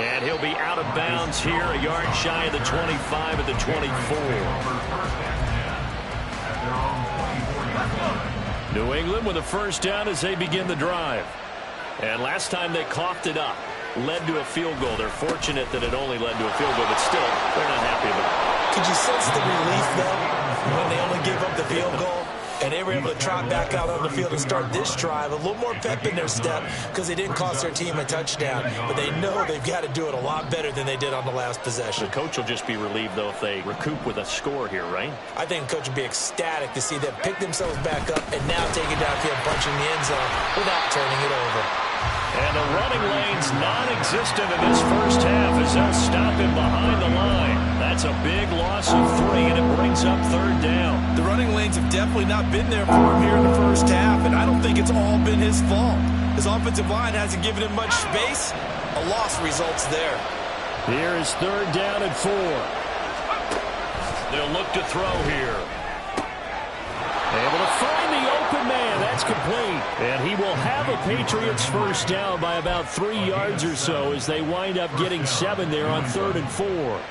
And he'll be out of bounds here, a yard shy of the 25 at the 24. New England with a first down as they begin the drive. And last time they coughed it up, led to a field goal. They're fortunate that it only led to a field goal, but still, they're not happy about it. Could you sense the relief, though, when they only gave up the field goal? And they were able to trot back out on the field and start this drive. A little more pep in their step because they didn't cost their team a touchdown. But they know they've got to do it a lot better than they did on the last possession. The coach will just be relieved, though, if they recoup with a score here, right? I think the coach will be ecstatic to see them pick themselves back up and now take it downfield, punching the end zone without turning it over. And the running lane's non-existent in this first half as they'll stop him behind the line. That's a big loss of 3, and it brings up third down. The running lanes have definitely not been there for him here in the first half, and I don't think it's all been his fault. His offensive line hasn't given him much space. A loss results there. Here is third down and 4. They'll look to throw here. Able to find the open man. That's complete. And he will have a Patriots first down by about 3 yards or so as they wind up getting 7 there on 3rd and 4.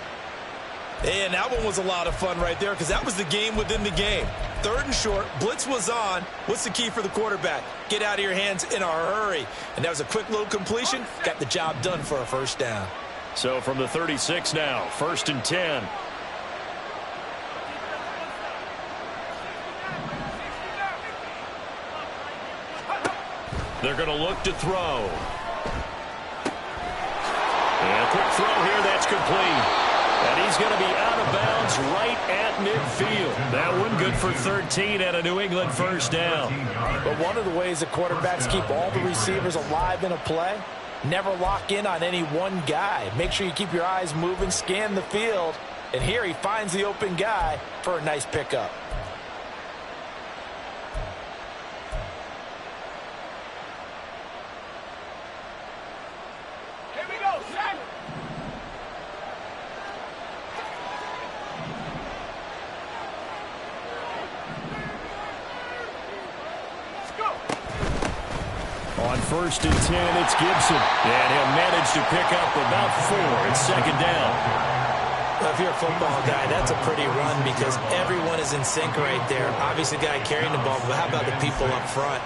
And that one was a lot of fun right there because that was the game within the game. 3rd and short, blitz was on. What's the key for the quarterback? Get out of your hands in a hurry. And that was a quick little completion. Got the job done for a first down. So from the 36 now, 1st and 10. They're going to look to throw. And a quick throw here, that's complete. And he's going to be out of bounds right at midfield. That one good for 13 and a New England first down. But one of the ways that quarterbacks keep all the receivers alive in a play, never lock in on any one guy. Make sure you keep your eyes moving, scan the field. And here he finds the open guy for a nice pickup. On 1st and 10, it's Gibson. And he'll manage to pick up about 4. It's 2nd down. Well, if you're a football guy, that's a pretty run because everyone is in sync right there. Obviously, the guy carrying the ball, but how about the people up front?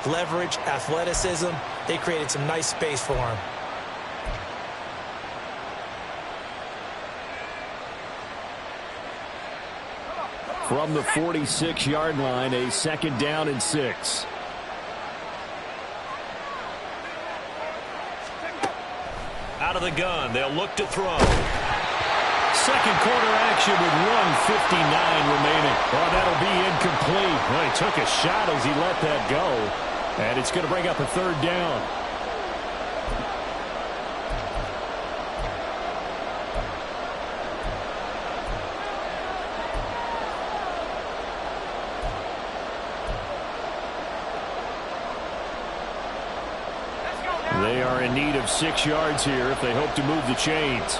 Leverage, athleticism, they created some nice space for him. From the 46-yard line, a 2nd down and 6. Out of the gun, they'll look to throw. Second quarter action with 1:59 remaining. Oh, that'll be incomplete. Well, he took a shot as he let that go. And it's going to bring up a 3rd down. They are in need of 6 yards here if they hope to move the chains.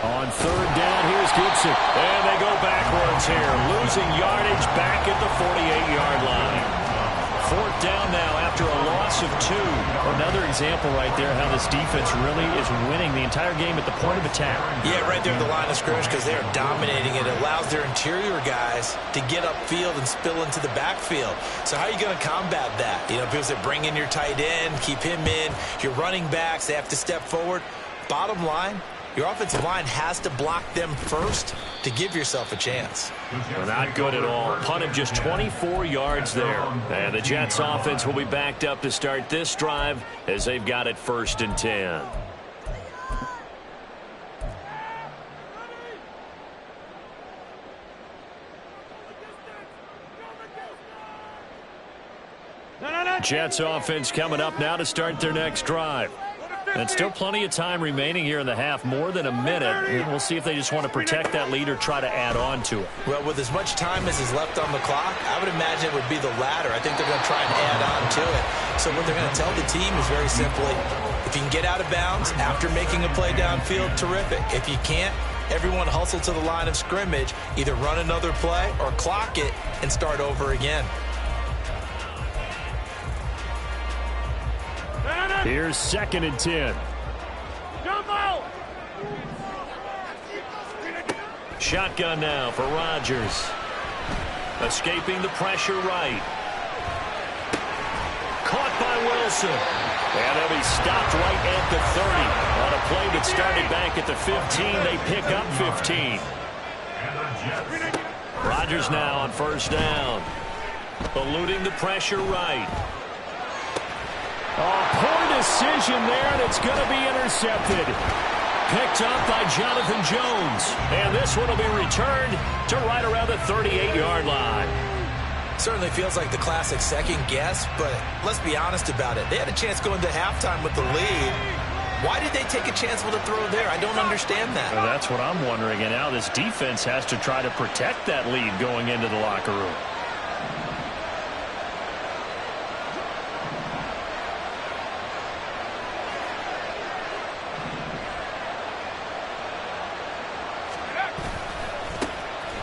On 3rd down, here's Gibson. And they go backwards here, losing yardage back at the 48-yard line. 4th down now after a loss of 2. Another example right there how this defense really is winning the entire game at the point of attack. Yeah, right there at the line of scrimmage because they are dominating it. It allows their interior guys to get upfield and spill into the backfield. So how are you going to combat that? You know, people say bring in your tight end, keep him in. Your running backs, they have to step forward. Bottom line, your offensive line has to block them first to give yourself a chance. Well, not good at all. Punt of just 24 yards there. And the Jets offense will be backed up to start this drive as they've got it 1st and 10. Jets offense coming up now to start their next drive. And still plenty of time remaining here in the half, more than a minute. And we'll see if they just want to protect that lead or try to add on to it. Well, with as much time as is left on the clock, I would imagine it would be the latter. I think they're going to try and add on to it. So what they're going to tell the team is very simply, if you can get out of bounds after making a play downfield, terrific. If you can't, everyone hustle to the line of scrimmage, either run another play or clock it and start over again. Here's 2nd and 10. Shotgun now for Rodgers. Escaping the pressure right. Caught by Wilson. And they'll be stopped right at the 30. On a play that started back at the 15, they pick up 15. Rodgers now on 1st down. Eluding the pressure right. Oh, poor decision there, and it's going to be intercepted. Picked up by Jonathan Jones. And this one will be returned to right around the 38-yard line. Certainly feels like the classic second guess, but let's be honest about it. They had a chance going to halftime with the lead. Why did they take a chance with a throw there? I don't understand that. Well, that's what I'm wondering. And now this defense has to try to protect that lead going into the locker room.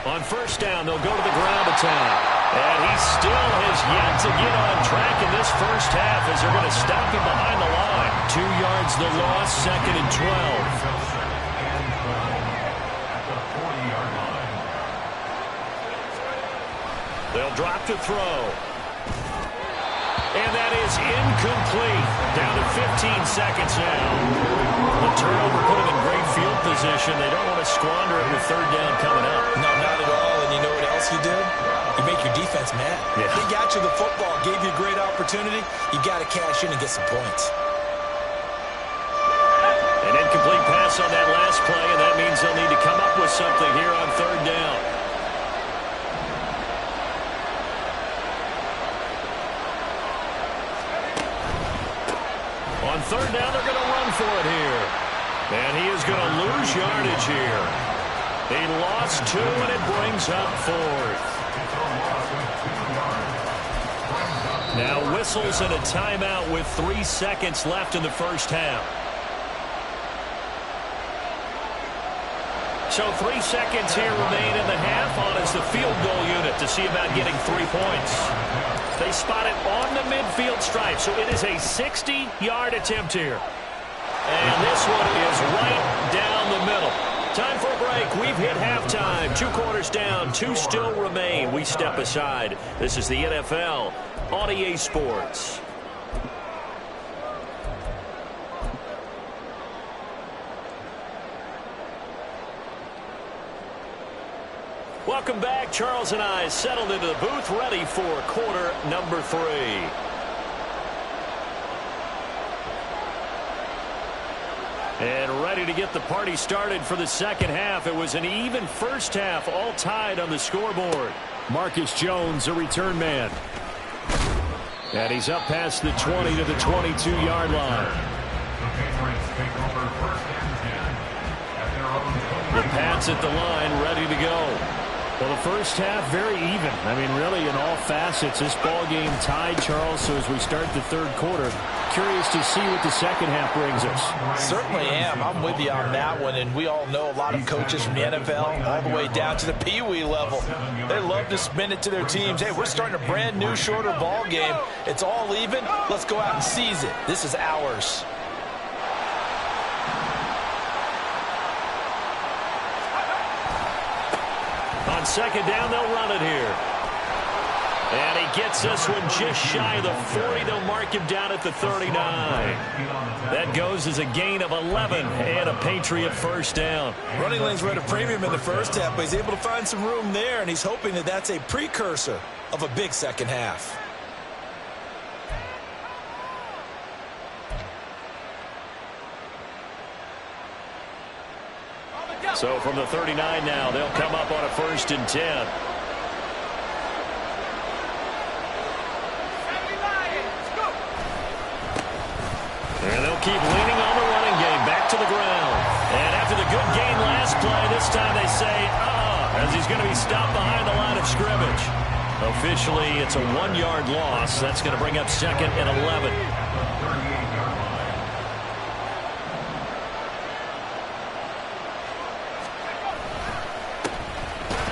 On 1st down, they'll go to the ground attack. And he still has yet to get on track in this first half as they're going to stop him behind the line. 2 yards the loss, 2nd and 12. They'll drop to throw. And that is incomplete. Down to 15 seconds now. The turnover put them in great field position. They don't want to squander it with 3rd down coming up. No, not at all. And you know what else you did? You make your defense mad. Yeah. They got you the football, gave you a great opportunity. You got to cash in and get some points. An incomplete pass on that last play, and that means they'll need to come up with something here on 3rd down. On 3rd down, they're going to run for it here. And he is going to lose yardage here. He lost 2, and it brings up 4th. Now whistles and a timeout with 3 seconds left in the first half. So 3 seconds here remain in the half on as the field goal unit to see about getting 3 points. They spot it on the midfield stripe, so it is a 60-yard attempt here. And this one is right down the middle. Time for a break. We've hit halftime. 2 quarters down. 2 still remain. We step aside. This is the NFL on EA Sports. Welcome back. Charles and I settled into the booth, ready for quarter number 3. And ready to get the party started for the second half. It was an even first half, all tied on the scoreboard. Marcus Jones, a return man. And he's up past the 20 to the 22-yard line. The Pats at the line, ready to go. Well, the first half, very even. I mean, really, in all facets, this ball game tied, Charles. So as we start the 3rd quarter, curious to see what the second half brings us. Certainly am. I'm with you on that one. And we all know a lot of coaches from the NFL all the way down to the Pee-wee level. They love to spin it to their teams. Hey, we're starting a brand new, shorter ball game. It's all even. Let's go out and seize it. This is ours. On 2nd down, they'll run it here. And he gets this one just shy of the 40. They'll mark him down at the 39. That goes as a gain of 11 and a Patriot first down. Running lanes were at a premium in the first half, but he's able to find some room there, and he's hoping that that's a precursor of a big second half. So from the 39 now, they'll come up on a 1st and 10. And they'll keep leaning on the running game, back to the ground. And after the good gain last play, this time they say, as he's going to be stopped behind the line of scrimmage. Officially, it's a 1-yard loss. That's going to bring up 2nd and 11.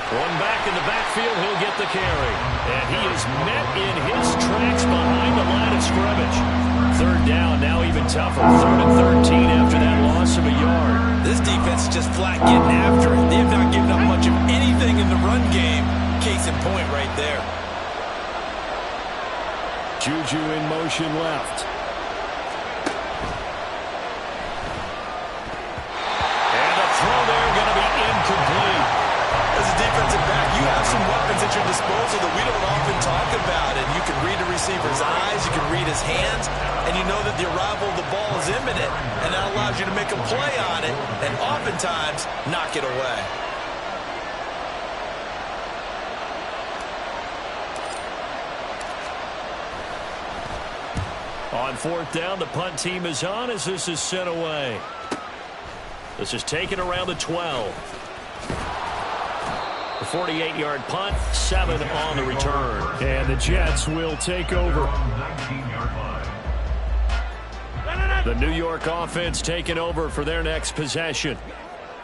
One back in the backfield, he'll get the carry. And he is met in his tracks behind the line of scrimmage. Third down, now even tougher. 3rd and 13 after that loss of a yard. This defense is just flat getting after it. They have not given up much of anything in the run game. Case in point right there. Juju in motion left. And the throw there going to be incomplete. As a defensive back, you have some weapons at your disposal that we don't often talk about. And you can read a receiver's eyes, you can read his hands, and you know that the arrival of the ball is imminent. And that allows you to make a play on it and oftentimes knock it away. On 4th down, the punt team is on as this is sent away. This is taken around the 12. The 48-yard punt, 7 on the return. And the Jets will take over. The New York offense taking over for their next possession.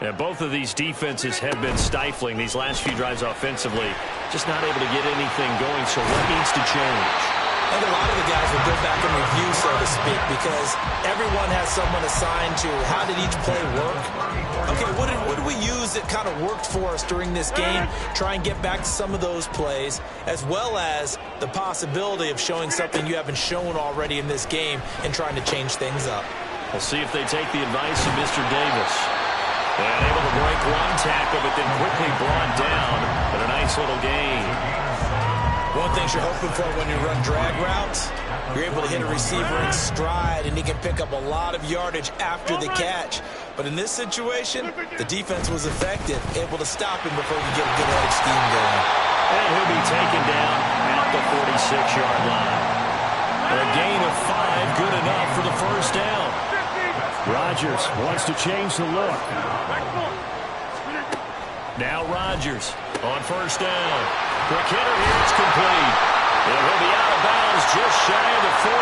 And both of these defenses have been stifling these last few drives offensively. Just not able to get anything going, so what needs to change? I think a lot of the guys will go back and review, so to speak, because everyone has someone assigned to how did each play work. Okay, what did we use that kind of worked for us during this game? Try and get back to some of those plays, as well as the possibility of showing something you haven't shown already in this game and trying to change things up. We'll see if they take the advice of Mr. Davis. And able to break one tackle, but then quickly brought down. But a nice little gain. One thing you're hoping for when you run drag routes, you're able to hit a receiver in stride, and he can pick up a lot of yardage after the catch. But in this situation, the defense was effective, able to stop him before he could get a good edge scheme going. And he'll be taken down at the 46-yard line. A gain of 5, good enough for the first down. Rodgers wants to change the look. Now Rodgers on first down. Quick hitter here, it's complete. And he'll be out of bounds just shy of the 40.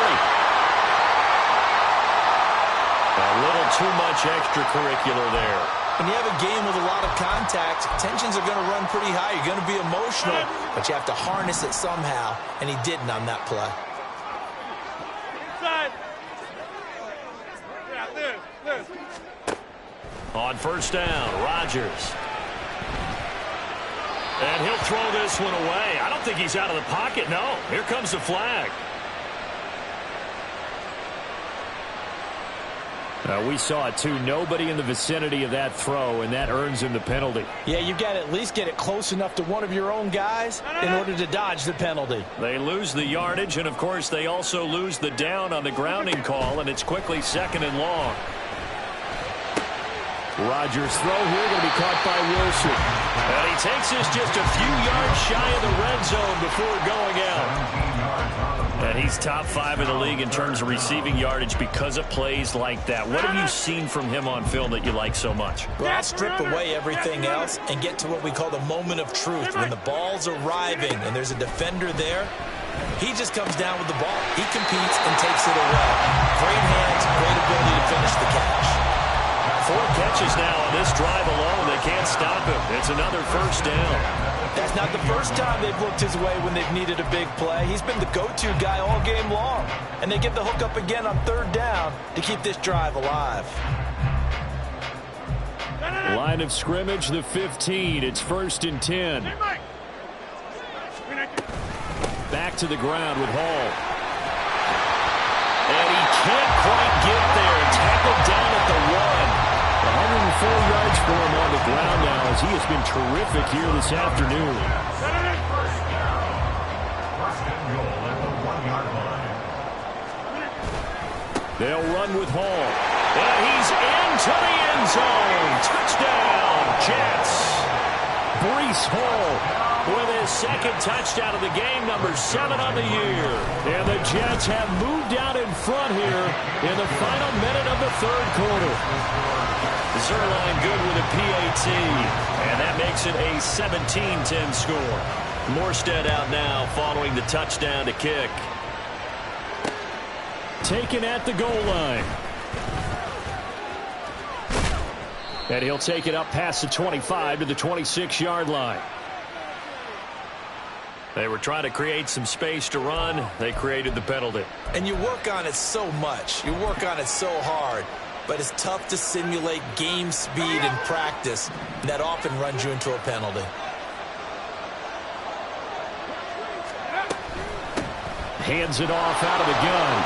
A little too much extracurricular there. When you have a game with a lot of contact, tensions are going to run pretty high. You're going to be emotional, but you have to harness it somehow, and he didn't on that play. On first down, Rodgers. And he'll throw this one away. I don't think he's out of the pocket, no. Here comes the flag. We saw it, too. Nobody in the vicinity of that throw, and that earns him the penalty. Yeah, you've got to at least get it close enough to one of your own guys in order to dodge the penalty. They lose the yardage, and, of course, they also lose the down on the grounding call, and it's quickly 2nd and long. Rodgers' throw here going to be caught by Wilson. And he takes this just a few yards shy of the red zone before going out. And he's top 5 in the league in terms of receiving yardage because of plays like that. What have you seen from him on film that you like so much? Well, I'll strip away everything else and get to what we call the moment of truth. When the ball's arriving and there's a defender there, he just comes down with the ball. He competes and takes it away. Great hands, great ability to finish the catch. 4 catches now on this drive alone. They can't stop him. It's another first down. That's not the first time they've looked his way when they've needed a big play. He's been the go-to guy all game long. And they get the hook up again on 3rd down to keep this drive alive. Line of scrimmage, the 15. It's 1st and 10. Back to the ground with Hall. And he can't quite get there. Tackled down at the 1. 104 yards for him on the ground now as he has been terrific here this afternoon. They'll run with Hall. And he's into the end zone. Touchdown, Jets. Breece Hall with his 2nd touchdown of the game, number 7 on the year. And the Jets have moved out in front here in the final minute of the 3rd quarter. Zerline good with a PAT, and that makes it a 17-10 score. Morstead out now following the touchdown to kick. Taken at the goal line. And he'll take it up past the 25 to the 26-yard line. They were trying to create some space to run. They created the penalty. And you work on it so much. You work on it so hard. But it's tough to simulate game speed in practice. And that often runs you into a penalty. Hands it off out of the gun.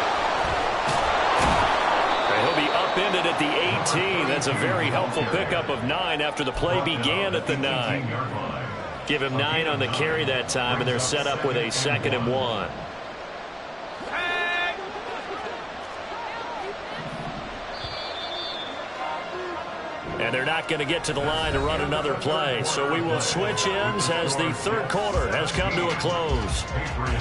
And he'll be upended at the 18. That's a very helpful pickup of 9 after the play began at the 9. Give him 9 on the carry that time, and they're set up with a 2nd and 1. And they're not going to get to the line to run another play. So we will switch ends as the third quarter has come to a close.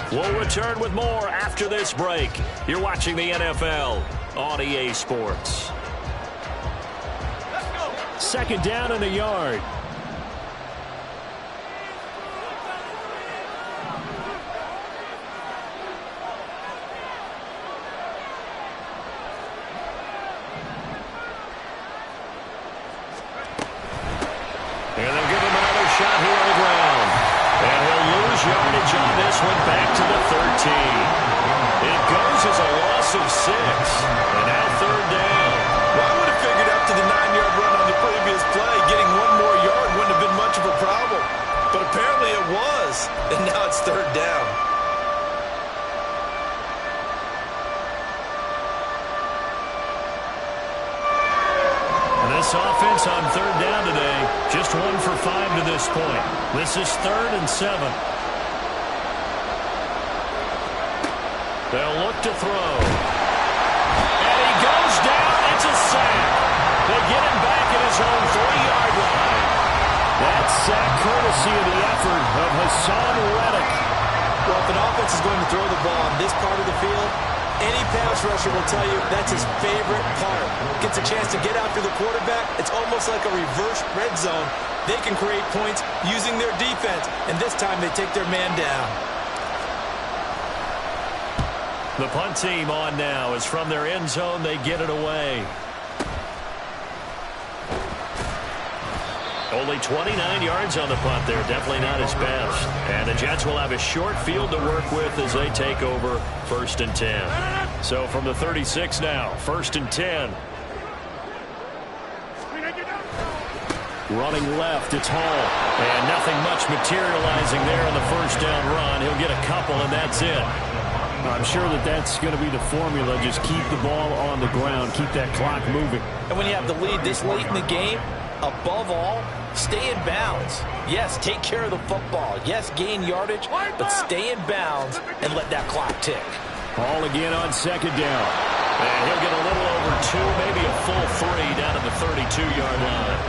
We'll return with more after this break. You're watching the NFL on EA Sports. 2nd down and a yard. And they'll give him another shot here on the ground. And he'll lose yardage on this one back to the 13. It goes as a loss of 6. And now 3rd down. Well, I would have figured after the 9-yard run on the previous play, getting 1 more yard wouldn't have been much of a problem. But apparently it was. And now it's 3rd down. This offense on 3rd down today, just 1 for 5 to this point. This is 3rd and 7. They'll look to throw. And he goes down. It's a sack. They get him back at his own 3-yard line. That sack courtesy of the effort of Hassan Reddick. Well, if an offense is going to throw the ball on this part of the field, any pass rusher will tell you that's his favorite part. Gets a chance to get after the quarterback. It's almost like a reverse red zone. They can create points using their defense, and this time they take their man down. The punt team on now is from their end zone. They get it away. Only 29 yards on the punt there. Definitely not his best. And the Jets will have a short field to work with as they take over 1st and 10. So from the 36 now, 1st and 10. Running left, it's Hall. And nothing much materializing there on the 1st down run. He'll get a couple, and that's it. I'm sure that's going to be the formula. Just keep the ball on the ground. Keep that clock moving. And when you have the lead this late in the game, above all, stay in bounds. Yes, take care of the football. Yes, gain yardage, but stay in bounds and let that clock tick. Hall again on 2nd down. And he'll get a little over 2, maybe a full 3 down to the 32-yard line.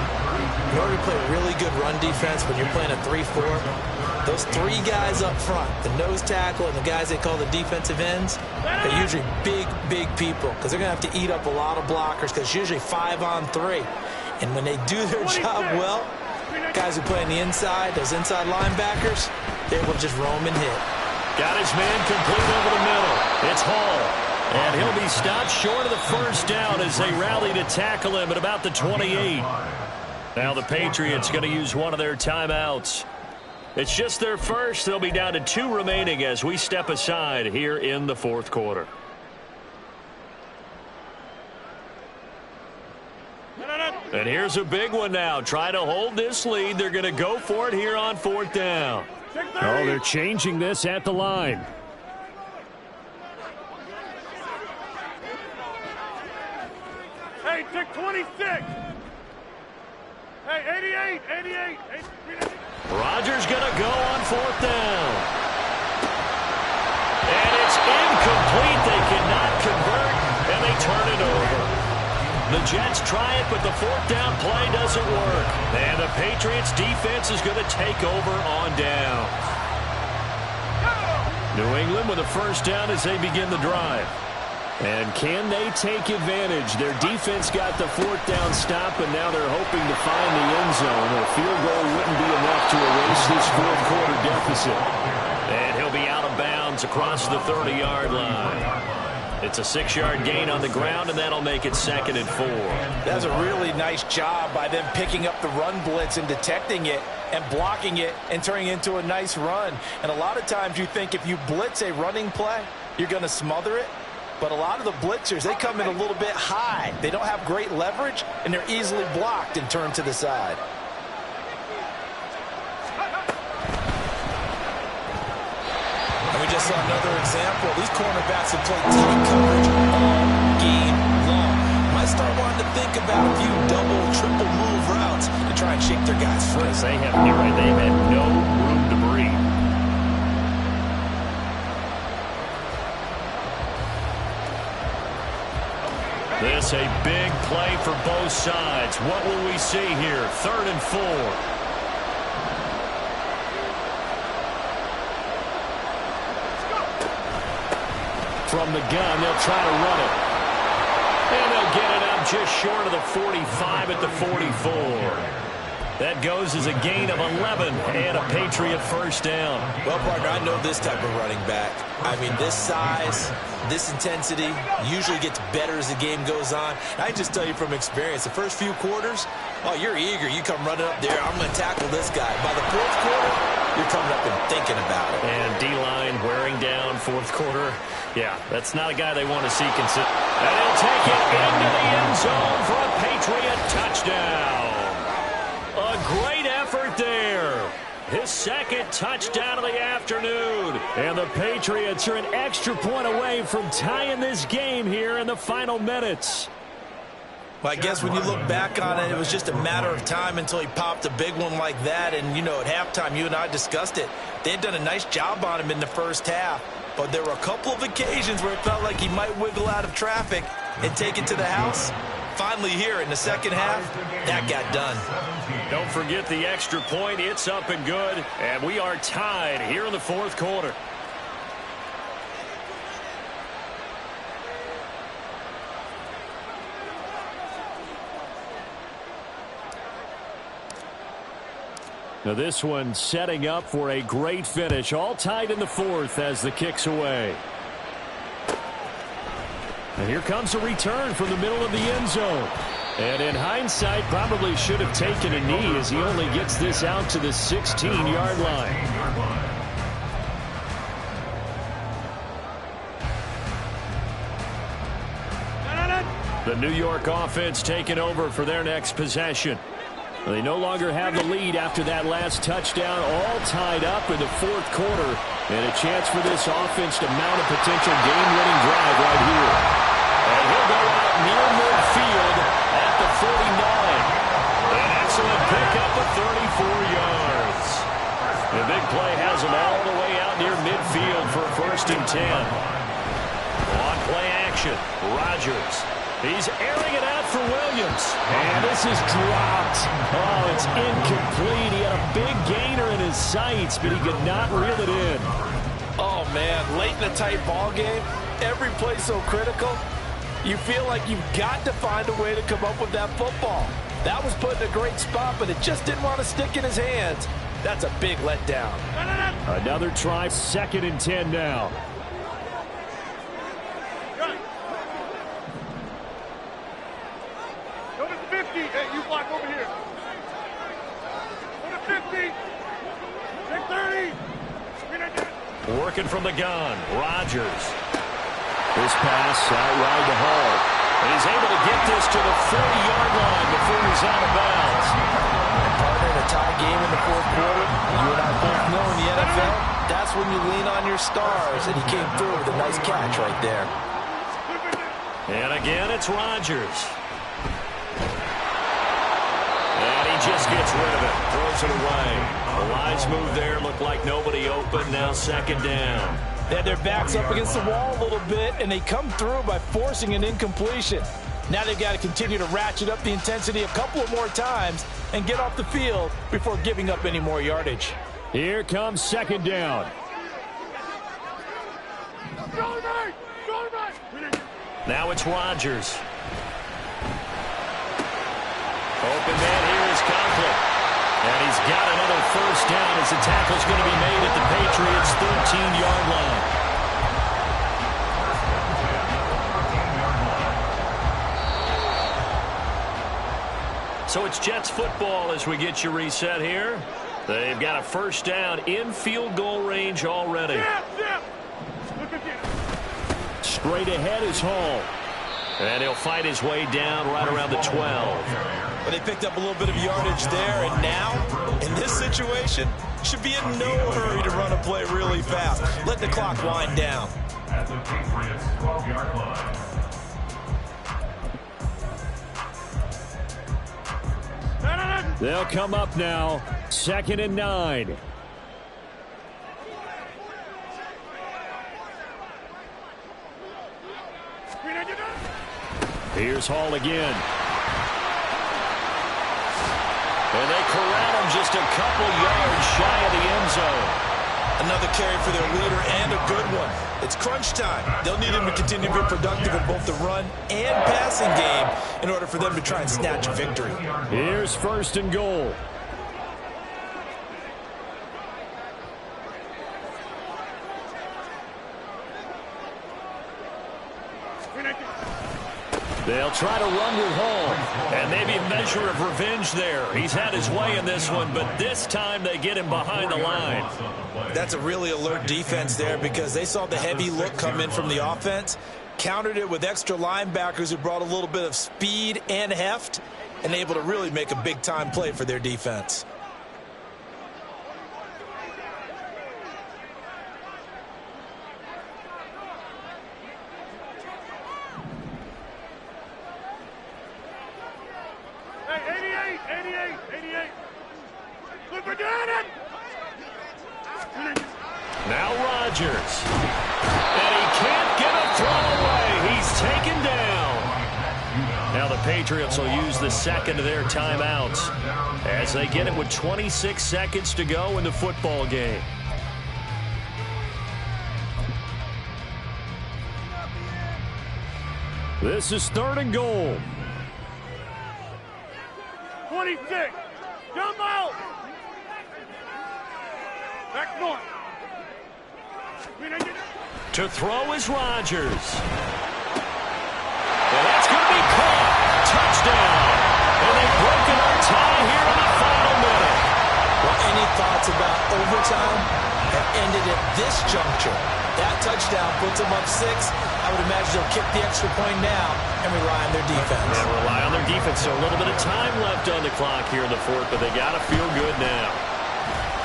In order to play really good run defense when you're playing a 3-4, those 3 guys up front, the nose tackle and the guys they call the defensive ends, are usually big, big people because they're going to have to eat up a lot of blockers because it's usually 5 on 3. And when they do their job well, guys who play on the inside, those inside linebackers, they're able to just roam and hit. Got his man complete over the middle. It's Hall. And he'll be stopped short of the 1st down as they rally to tackle him at about the 28. Now the Patriots going to use one of their timeouts. It's just their first. They'll be down to 2 remaining as we step aside here in the 4th quarter. And here's a big one now. Trying to hold this lead. They're going to go for it here on 4th down. Oh, they're changing this at the line. Hey, take 26. Hey, 88. Rodgers going to go on 4th down. And it's incomplete. They cannot convert, and they turn it over. The Jets try it, but the 4th down play doesn't work. And the Patriots defense is going to take over on down. New England with a 1st down as they begin the drive. And can they take advantage? Their defense got the 4th down stop, and now they're hoping to find the end zone. A field goal wouldn't be enough to erase this 4th quarter deficit. And he'll be out of bounds across the 30-yard line. It's a 6-yard gain on the ground, and that'll make it 2nd and 4. That's a really nice job by them picking up the run blitz and detecting it and blocking it and turning it into a nice run. And a lot of times you think if you blitz a running play, you're going to smother it. But a lot of the blitzers, they come in a little bit high. They don't have great leverage, and they're easily blocked and turned to the side. And we just saw another example. These cornerbacks have played tight coverage all game long. Might start wanting to think about a few double, triple move routes to try and shake their guys free. They have no room to breathe. This a big play for both sides. What will we see here? 3rd and 4. From the gun, they'll try to run it. And they'll get it up just short of the 45 at the 44. That goes as a gain of 11 and a Patriot first down. Well, partner, I know this type of running back. I mean, this size, this intensity usually gets better as the game goes on. I just tell you from experience, the first few quarters, oh, you're eager. You come running up there. I'm going to tackle this guy. By the 4th quarter, you're coming up and thinking about it. And D-line wearing down 4th quarter. Yeah, that's not a guy they want to see consider. And he'll take it into the end zone for a Patriot touchdown. A great effort there. His 2nd touchdown of the afternoon. And the Patriots are an extra point away from tying this game here in the final minutes. Well, I guess when you look back on it, it was just a matter of time until he popped a big one like that. And, you know, at halftime, you and I discussed it. They had done a nice job on him in the first half. But there were a couple of occasions where it felt like he might wiggle out of traffic and take it to the house. Finally here in the second half, that got done. Don't forget the extra point. It's up and good. And we are tied here in the 4th quarter. Now this one setting up for a great finish. All tied in the 4th as the kick's away. And here comes a return from the middle of the end zone. And in hindsight, probably should have taken a knee as he only gets this out to the 16-yard line. The New York offense taking over for their next possession. They no longer have the lead after that last touchdown, all tied up in the 4th quarter. And a chance for this offense to mount a potential game-winning drive right here. And he'll go out near midfield at the 49. An excellent pickup of 34 yards. The big play has him all the way out near midfield for 1st and 10. On play action, Rodgers. He's airing it out for Williams. And this is dropped. Oh, it's incomplete. He had a big gainer in his sights, but he could not reel it in. Oh, man, late in a tight ball game, every play so critical, you feel like you've got to find a way to come up with that football. That was put in a great spot, but it just didn't want to stick in his hands. That's a big letdown. Another try, 2nd and 10 now. Hey, you block over here. Go to 50. Take 30. Working from the gun, Rodgers. This pass out wide to Hall. And he's able to get this to the 40-yard line before he's out of bounds. Partner, in a tie game in the 4th quarter, you and I both know in the NFL, that's when you lean on your stars, and he came through with a nice catch right there. And again, it's Rodgers. And he just gets rid of it, throws it away. The wise move there, looked like nobody open, now 2nd down. They had their backs up against the wall a little bit, and they come through by forcing an incompletion. Now they've got to continue to ratchet up the intensity a couple of more times and get off the field before giving up any more yardage. Here comes 2nd down. Now it's Rodgers. Open man here is Conklin. And he's got another first down as the tackle's going to be made at the Patriots' 13-yard line. So it's Jets football as we get you reset here. They've got a first down in field goal range already. Straight ahead is Hall. And he'll fight his way down right around the 12. Well, they picked up a little bit of yardage there, and now, in this situation, should be in no hurry to run a play really fast. Let the clock wind down. At the Patriots 12-yard line. They'll come up now, 2nd and 9. Here's Hall again. And they corral him just a couple yards shy of the end zone. Another carry for their leader and a good one. It's crunch time. They'll need him to continue to be productive in both the run and passing game in order for them to try and snatch a victory. Here's 1st and goal. They'll try to run with Hall, and maybe a measure of revenge there. He's had his way in this one, but this time they get him behind the line. That's a really alert defense there because they saw the heavy look come in from the offense, countered it with extra linebackers who brought a little bit of speed and heft, and able to really make a big-time play for their defense. Now Rodgers. And he can't get a throw away. He's taken down. Now the Patriots will use the second of their timeouts as they get it with 26 seconds to go in the football game. This is 3rd and goal. 26. Jump out. Back north. To throw is Rodgers. And that's going to be caught. Touchdown. And they've broken our tie here in the final minute. Well, any thoughts about overtime have ended at this juncture. That touchdown puts them up 6. I would imagine they'll kick the extra point now and rely on their defense. And rely on their defense. So a little bit of time left on the clock here in the 4th, but they got to feel good now.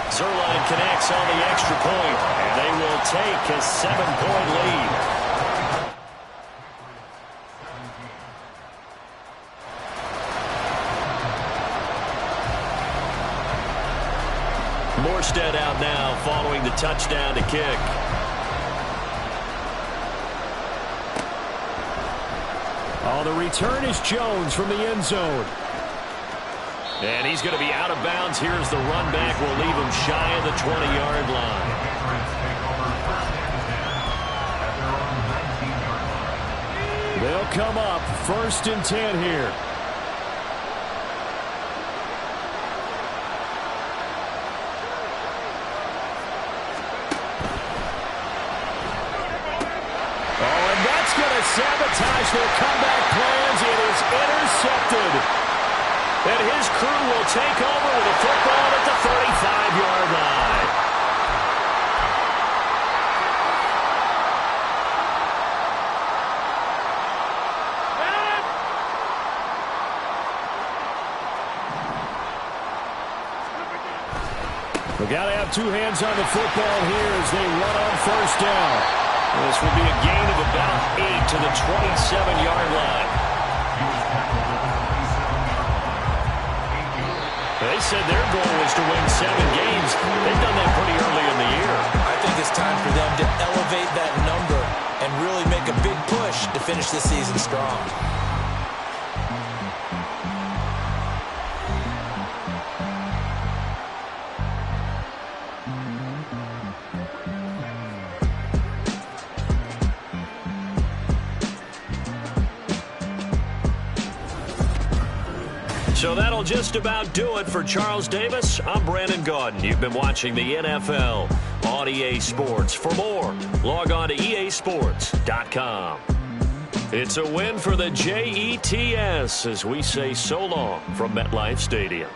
Zerline connects on the extra point, and they will take a 7-point lead. Morstead out now following the touchdown to kick. Oh, the return is Jones from the end zone. And he's going to be out of bounds. Here's the run back. We'll leave him shy of the 20-yard line. They'll come up 1st and 10 here. Oh, and that's going to sabotage their comeback plans. It is intercepted. And his crew will take over with a football at the 35-yard line. We've got to have 2 hands on the football here as they run on 1st down. This will be a gain of about 8 to the 27-yard line. They said their goal was to win 7 games. They've done that pretty early in the year. I think it's time for them to elevate that number and really make a big push to finish the season strong. So that'll just about do it for Charles Davis. I'm Brandon Gaudin. You've been watching the NFL on EA Sports. For more, log on to easports.com. It's a win for the Jets as we say so long from MetLife Stadium.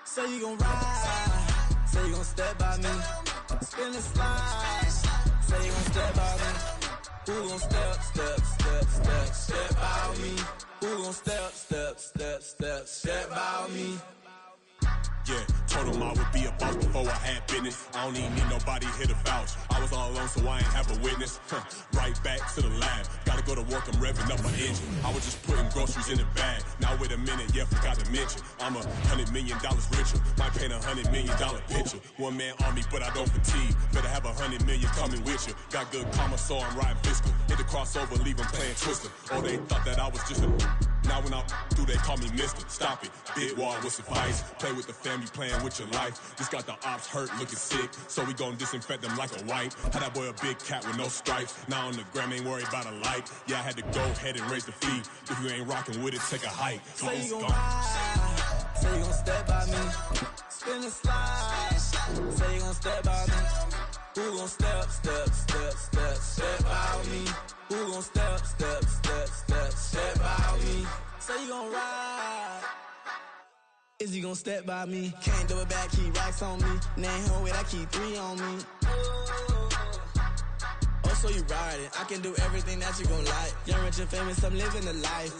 Say you gon' ride, say you gon' step by me, spin and slide, say you gon' step by me, who gon' step by me, who gon' step by me. Yeah, told him I would be a boss before I had business. I don't even need nobody here to vouch. I was all alone, so I ain't have a witness. Right back to the lab. Gotta go to work, I'm revving up my engine. I was just putting groceries in the bag. Now wait a minute, yeah, forgot to mention. I'm $100 million richer. Might paint $100 million picture. One man army, but I don't fatigue. Better have 100 million coming with you. Got good karma, so I'm riding fiscal. Hit the crossover, leave them playing Twister. Oh, they thought that I was just a... Now when I do, they call me Mister. Stop it. Big wall with some vice. Play with the family, playing with your life. Just got the ops hurt, looking sick. So we gon' disinfect them like a wipe. Had that boy a big cat with no stripes. Now on the gram, ain't worried about a light. Yeah, I had to go ahead and raise the fee. If you ain't rocking with it, take a hike. Say you gon' ride, say you gon' step by me, spin and slide, say you gon' step by me, who gon' step by me, who gon' step by me, say you gon' ride, is you gon' step by me, can't do it back, keep racks on me, name home with I keep 3 on me. So you riding, I can do everything that you gon' like. Young, rich, and famous, I'm living the life.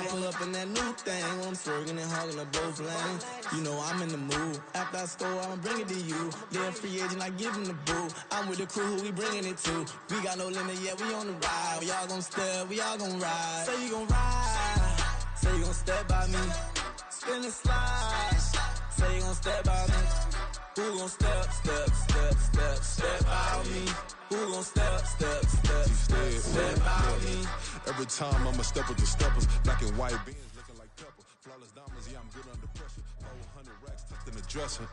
Pull up in that new thing when I'm swerving and hogging up both lanes. You know I'm in the mood. After I score, I'ma bring it to you. They're a free agent, I give him the boo. I'm with the crew, who we bringing it to. We got no limit, yeah, we on the ride. We all gon' step, we all gon' ride. Say you gon' ride, say you gon' step by me. Spin and slide, say you gon' step by me. Who gon' step by me? Who gon' step by me? Every time I'ma step with the steppers, black and white beans looking like pepper. Flawless diamonds, yeah, I'm good under pressure. 400 racks tucked in the dresser.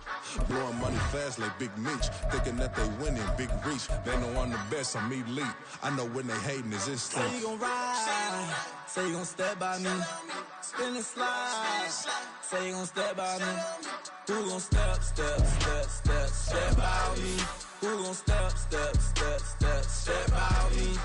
Blowing money fast like Big Meech. Thinking that they winning, big reach. They know I'm the best, I'm elite. I know when they hating is instinct. Say you gon' ride, say you gon' step by me. Spin and slide, say you gon' step by me. Who gon' step by me? Who gon' step by me?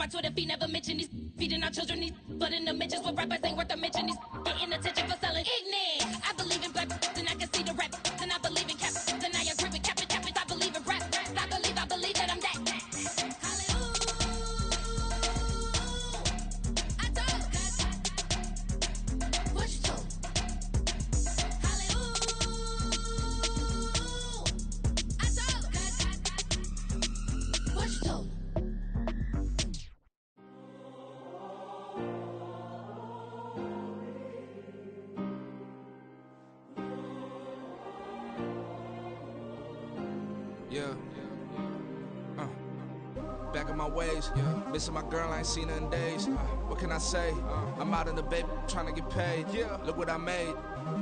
My Twitter feed never mention these. Feeding our children these. But in the mentions with rappers ain't worth a mention these. Getting attention for selling ignorant. I believe in black and I can see the rap. And I believe in cap. And I agree with cap. I believe in rap. I believe that I'm that. Yeah. Back in my ways. Missing my girl, I ain't seen her in days. What can I say? I'm out in the baby, trying to get paid. Look what I made.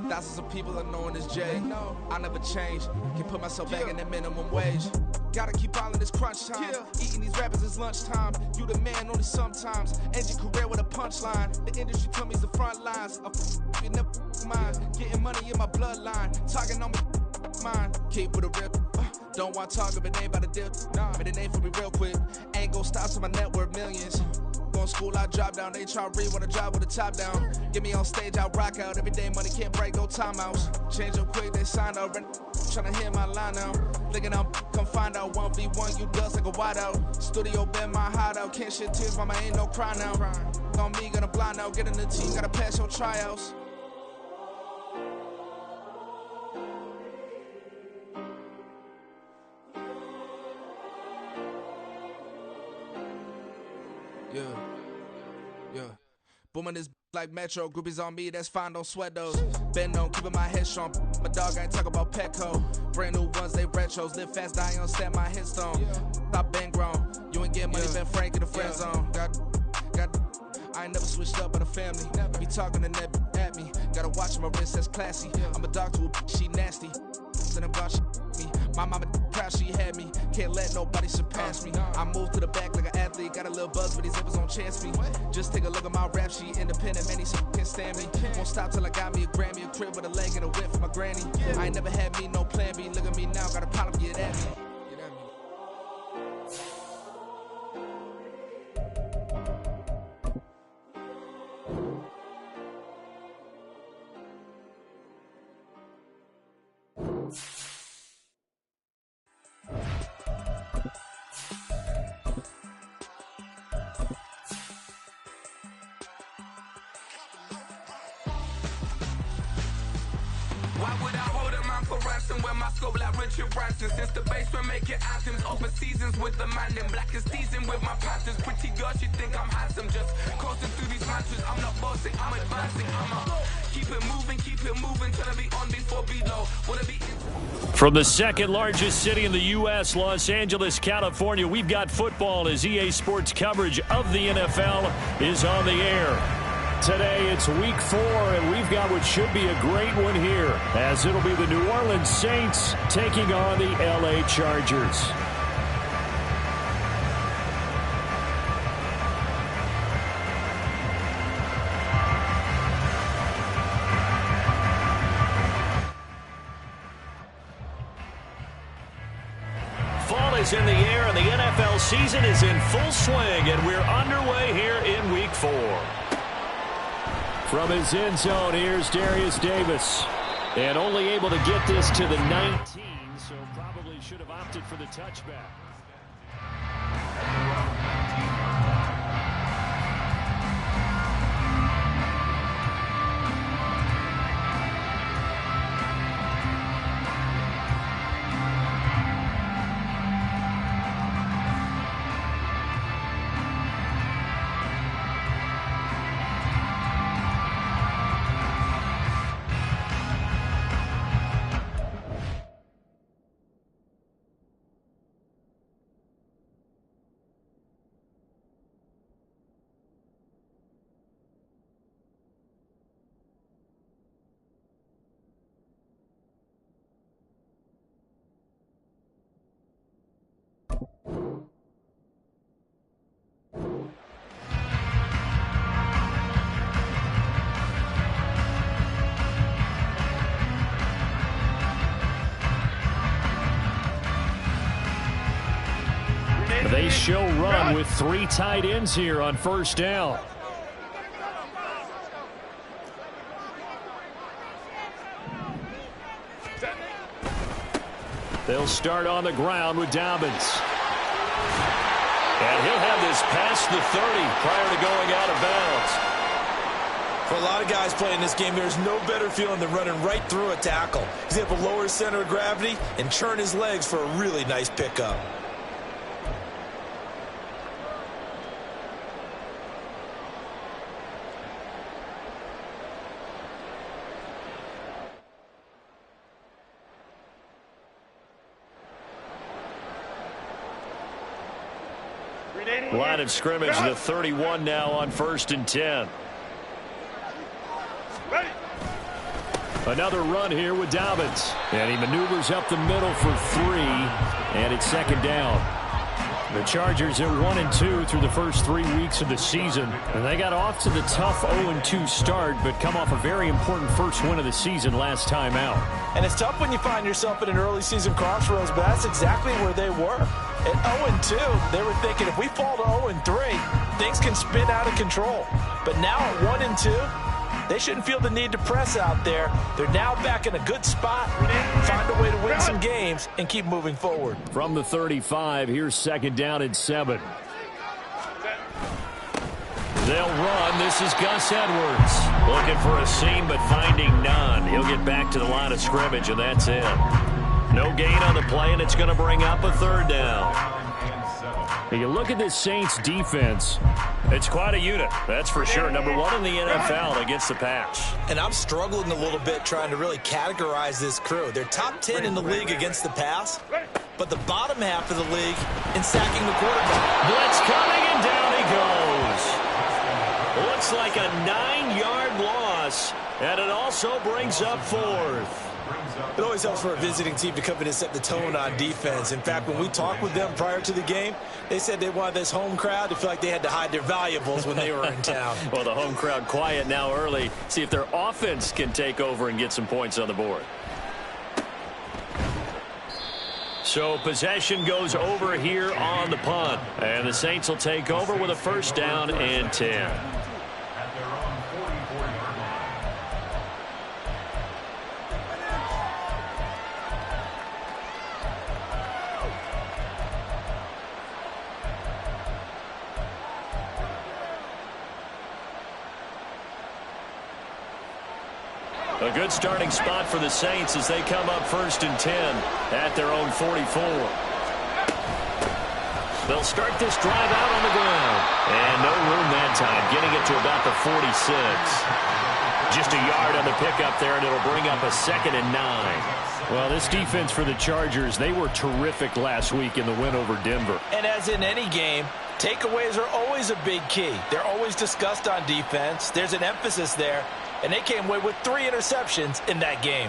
Thousands of people are knowing this Jay. I never change. Can put myself back in the minimum wage. Gotta keep all in this crunch time. Eating these rappers is lunchtime. You the man only sometimes. End your career with a punchline. The industry told me's the front lines. You never mind. Getting money in my bloodline. Talking on me, mine. Keep with a rip. Don't want to talk if it ain't about a dip. But it ain't for me real quick. Ain't gon' stop till my net worth millions. Going school, I drop down. They try to read when I drive with the top down. Get me on stage, I rock out. Every day money can't break, no timeouts. Change up quick, they signed up. Tryna hear my line now. Thinking I'm come find out 1v1, you dust like a wideout. Studio been my hideout. Can't shed tears, mama ain't no cry now. On me, gonna blind out. Get in the team, gotta pass your tryouts. Yeah. Booming this like Metro, groupies on me, that's fine, don't sweat those. Been on, keeping my head strong. My dog ain't talk about Petco. Brand new ones, they retros. Live fast, die on set, my headstone. Stop been grown. You ain't getting money, been Frank in the friend zone. Got. I ain't never switched up on the family. Be talking to that at me. Gotta watch my wrist, that's classy. I'm a dog to a she nasty. Then about she me. My mama proud she had me. Can't let nobody surpass me. I moved to the back like an athlete. Got a little buzz, but these zippers don't chance me. Just take a look at my rap sheet. Independent, man, these can't stand me. Won't stop till I got me a Grammy, a crib with a leg and a whip for my granny. I ain't never had me no plan B. Look at me now, got a problem, get at me. Why would I hold a man for ransom when my scope like Richard Branson? Since the basement making anthems, over seasons with the man, then black is seasoned with my patterns. Pretty girl, she think I'm handsome, just coasting through these mantras. I'm not bossing, I'm advancing, keep it moving, till I be on before below. Wanna be From the second largest city in the U.S., Los Angeles, California, we've got football as EA Sports coverage of the NFL is on the air. Today, it's week 4, and we've got what should be a great one here, as it'll be the New Orleans Saints taking on the L.A. Chargers. Fall is in the air, and the NFL season is in full swing, and we're underway here in week 4. From his end zone, here's Darius Davis. And only able to get this to the 19, so probably should have opted for the touchback. They show run with 3 tight ends here on first down. They'll start on the ground with Dobbins. And he'll have this past the 30 prior to going out of bounds. For a lot of guys playing this game, there's no better feeling than running right through a tackle. He's able to lower his center of gravity and churn his legs for a really nice pickup. Line of scrimmage, the 31 now on 1st and 10. Another run here with Dobbins. And he maneuvers up the middle for 3. And it's 2nd down. The Chargers are 1-2 through the first 3 weeks of the season. And they got off to the tough 0-2 start, but come off a very important first win of the season last time out. And it's tough when you find yourself at an early season crossroads, but that's exactly where they were. At 0-2, they were thinking if we fall to 0-3, things can spin out of control. But now at 1-2, they shouldn't feel the need to press out there. They're now back in a good spot, find a way to win some games, and keep moving forward. From the 35, here's 2nd down and 7. They'll run. This is Gus Edwards. Looking for a seam, but finding none. He'll get back to the line of scrimmage, and that's it. No gain on the play, and it's going to bring up a 3rd down. Now you look at this Saints defense, it's quite a unit, that's for sure. Number 1 in the NFL against the pass. And I'm struggling a little bit trying to really categorize this crew. They're top 10 in the league against the pass, but the bottom half of the league in sacking the quarterback. Blitz coming, and down he goes. Looks like a 9-yard loss, and it also brings up 4th. It always helps for a visiting team to come in and set the tone on defense. In fact, when we talked with them prior to the game, they said they wanted this home crowd to feel like they had to hide their valuables when they were in town. Well, the home crowd quiet now early. See if their offense can take over and get some points on the board. So possession goes over here on the punt. And the Saints will take over with a 1st down and 10. A good starting spot for the Saints as they come up 1st and 10 at their own 44. They'll start this drive out on the ground. And no room that time, getting it to about the 46. Just a yard on the pickup there, and it'll bring up a 2nd and 9. Well, this defense for the Chargers, they were terrific last week in the win over Denver. And as in any game, takeaways are always a big key. They're always discussed on defense. There's an emphasis there. And they came away with 3 interceptions in that game.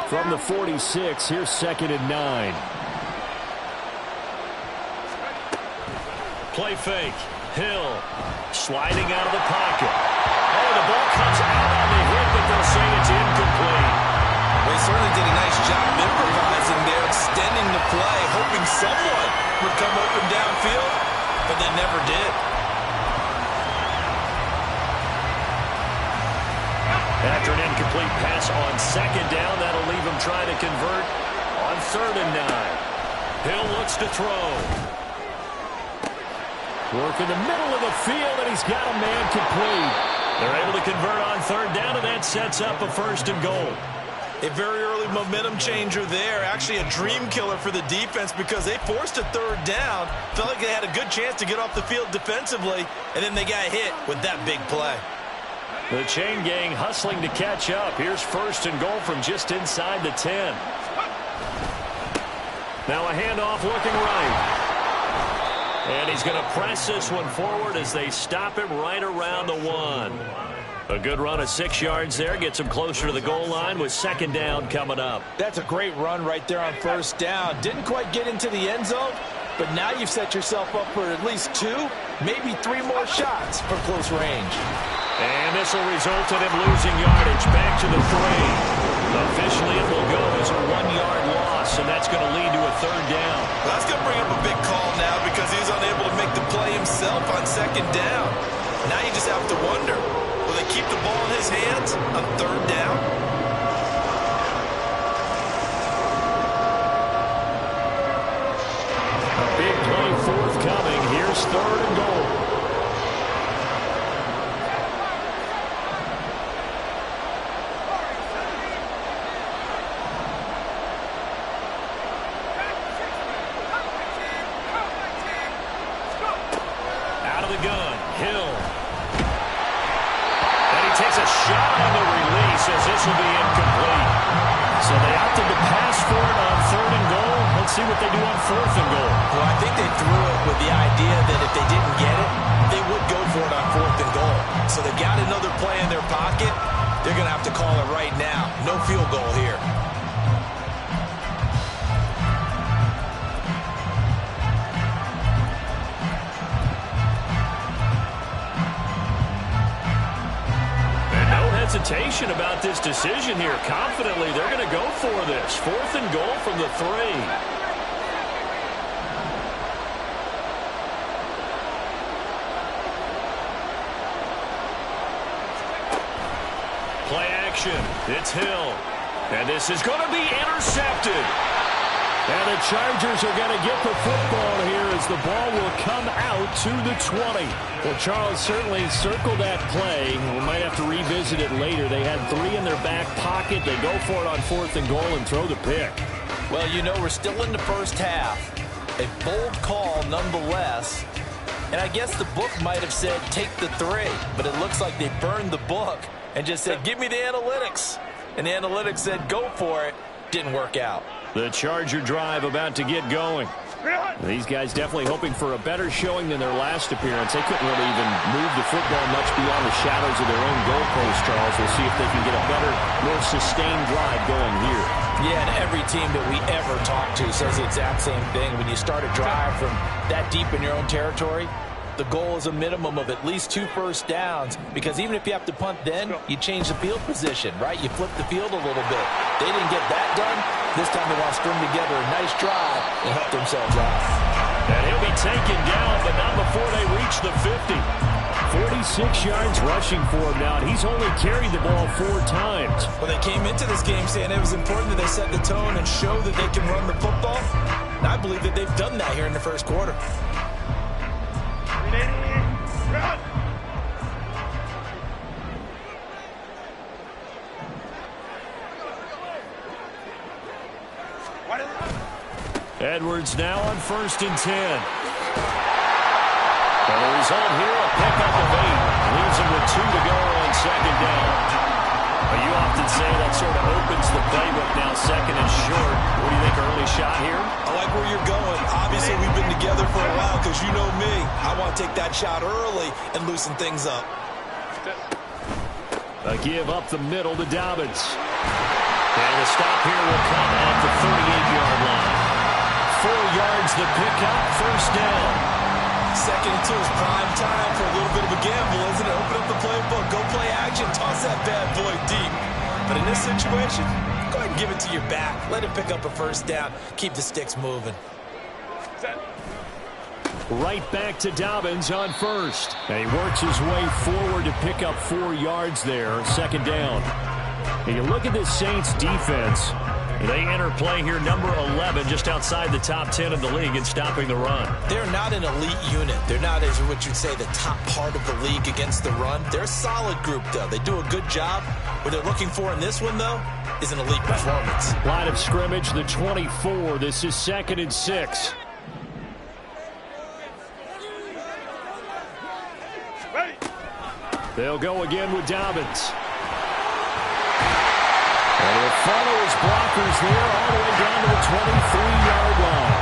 From the 46, here's 2nd and 9. Play fake. Hill sliding out of the pocket. Oh, the ball comes out on the hit, but they'll say it's incomplete. Well, he certainly did a nice job improvising there, extending the play, hoping someone would come open downfield, but they never did. After an incomplete pass on 2nd down, that'll leave him trying to convert on 3rd and 9. Hill looks to throw. Work in the middle of the field, and he's got a man complete. They're able to convert on 3rd down, and that sets up a 1st and goal. A very early momentum changer there. Actually a dream killer for the defense because they forced a 3rd down. Felt like they had a good chance to get off the field defensively, and then they got hit with that big play. The chain gang hustling to catch up. Here's 1st and goal from just inside the 10. Now a handoff looking right. And he's going to press this one forward as they stop him right around the 1. A good run of 6 yards there. Gets him closer to the goal line with 2nd down coming up. That's a great run right there on 1st down. Didn't quite get into the end zone, but now you've set yourself up for at least 2, maybe 3 more shots from close range. And this will result in him losing yardage back to the 3. Officially, it will go as a 1-yard loss, and that's going to lead to a 3rd second down. Now you just have to wonder, will they keep the ball in his hands on third down? A big play forthcoming. Here's third and goal. Out of the gun, Hill. And he takes a shot on the release as this will be incomplete. So they opted to pass for it on third and goal. Let's see what they do on fourth and goal. Well, I think they threw it with the idea that if they didn't get it, they would go for it on fourth and goal. So they've got another play in their pocket. They're going to have to call it right now. No field goal here. Hesitation about this decision here. Confidently, they're going to go for this. Fourth and goal from the 3. Play action. It's Hill. And this is going to be intercepted. And the Chargers are going to get the football here as the ball will come out to the 20. Well, Charles certainly circled that play. We might have to revisit it later. They had 3 in their back pocket. They go for it on fourth and goal and throw the pick. Well, you know, we're still in the first half. A bold call nonetheless. And I guess the book might have said take the 3. But it looks like they burned the book and just said give me the analytics. And the analytics said go for it. Didn't work out. The Charger drive about to get going. These guys definitely hoping for a better showing than their last appearance. They couldn't really even move the football much beyond the shadows of their own goalpost, Charles. We'll see if they can get a better, more sustained drive going here. Yeah, and every team that we ever talk to says the exact same thing. When you start a drive from that deep in your own territory, the goal is a minimum of at least 2 first downs, because even if you have to punt then, you change the field position, right? You flip the field a little bit. They didn't get that done. This time they want to string together a nice drive and help themselves out. And he'll be taken down, but not before they reach the 50. 46 yards rushing for him now, and he's only carried the ball 4 times. Well, they came into this game saying it was important that they set the tone and show that they can run the football. And I believe that they've done that here in the first quarter. Edwards now on 1st and 10. And the result here, a pickup of 8. Leaves him with 2 to go on 2nd down. But you often say that sort of opens the playbook now, 2nd and short. What do you think, early shot here? I like where you're going. Obviously, we've been together for a while because you know me. I want to take that shot early and loosen things up. A give up the middle to Dobbins. And the stop here will come at the 38-yard line. 4 yards the pickup, 1st down. 2nd and 2 is prime time for a little bit of a gamble, isn't it? Open up the playbook, go play action, toss that bad boy deep. But in this situation, go ahead and give it to your back. Let him pick up a 1st down. Keep the sticks moving. Right back to Dobbins on 1st. And he works his way forward to pick up 4 yards there, 2nd down. And you look at this Saints defense. They enter play here, number 11, just outside the top 10 of the league in stopping the run. They're not an elite unit. They're not, as what you'd say, the top part of the league against the run. They're a solid group, though. They do a good job. What they're looking for in this one, though, is an elite performance. Line of scrimmage, the 24. This is 2nd and 6. They'll go again with Dobbins. And he'll follow his blockers there all the way down to the 23-yard line.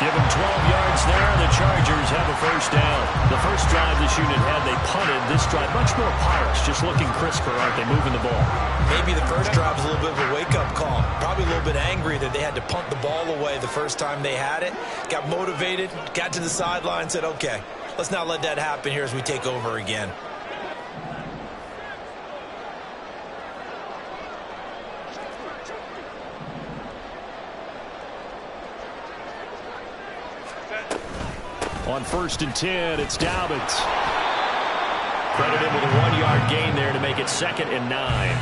Give him 12 yards there, and the Chargers have a 1st down. The first drive this unit had, they punted. This drive, much more polished, just looking crisper, aren't they, moving the ball? Maybe the first drive was a little bit of a wake-up call. Probably a little bit angry that they had to punt the ball away the first time they had it. Got motivated, got to the sideline, said, okay, let's not let that happen here as we take over again. On 1st and 10, it's Dobbins. Credited with a 1-yard gain there to make it 2nd and 9.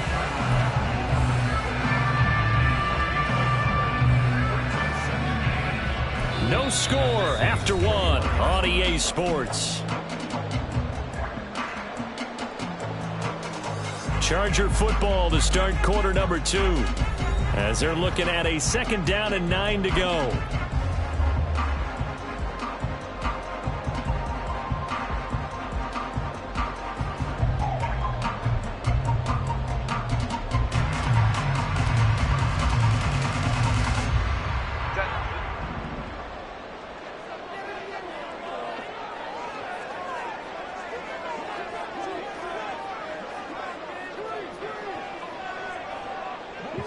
No score after 1 on EA Sports. Charger football to start quarter number 2 as they're looking at a 2nd down and 9 to go.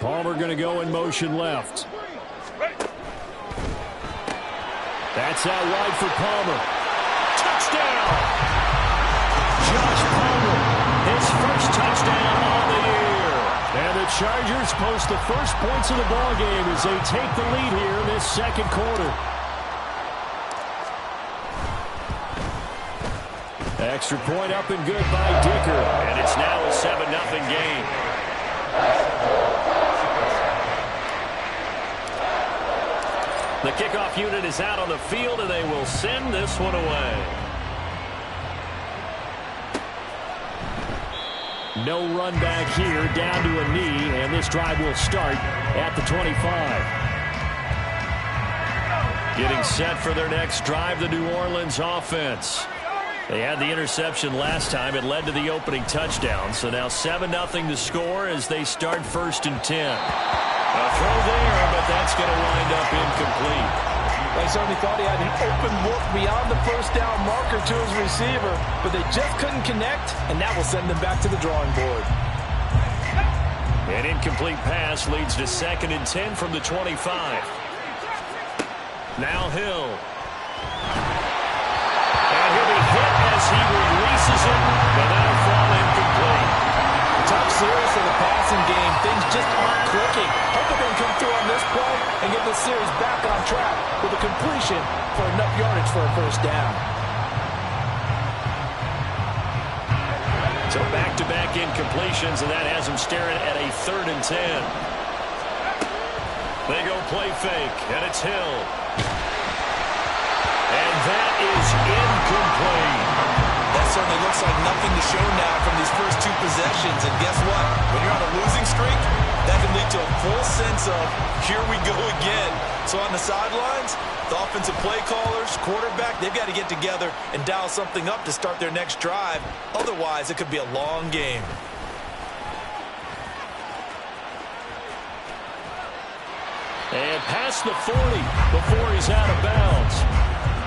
Palmer going to go in motion left. That's out wide for Palmer. Touchdown! Josh Palmer, his first touchdown on the year. And the Chargers post the first points of the ball game as they take the lead here in this 2nd quarter. Extra point up and good by Dicker. And it's now a 7-0 game. The kickoff unit is out on the field, and they will send this one away. No run back here, down to a knee, and this drive will start at the 25. Getting set for their next drive, the New Orleans offense. They had the interception last time. It led to the opening touchdown. So now 7-0 to score as they start 1st and 10. A throw there, but that's going to wind up incomplete. They certainly thought he had an open look beyond the first down marker to his receiver, but they just couldn't connect, and that will send them back to the drawing board. An incomplete pass leads to 2nd and 10 from the 25. Now Hill. And he'll be hit as he releases it, but that'll fall incomplete. Tough series for the passing game. Things just aren't clicking. Hoping they can come through on this play and get the series back on track with a completion for enough yardage for a first down. So back-to-back incompletions, and that has them staring at a 3rd and 10. They go play fake, and it's Hill. And that is incomplete. That certainly looks like nothing to show now from these first 2 possessions. And guess what? When you're on a losing streak, that can lead to a full sense of, here we go again. So on the sidelines, the offensive play callers, quarterback, they've got to get together and dial something up to start their next drive. Otherwise, it could be a long game. And past the 40 before he's out of bounds.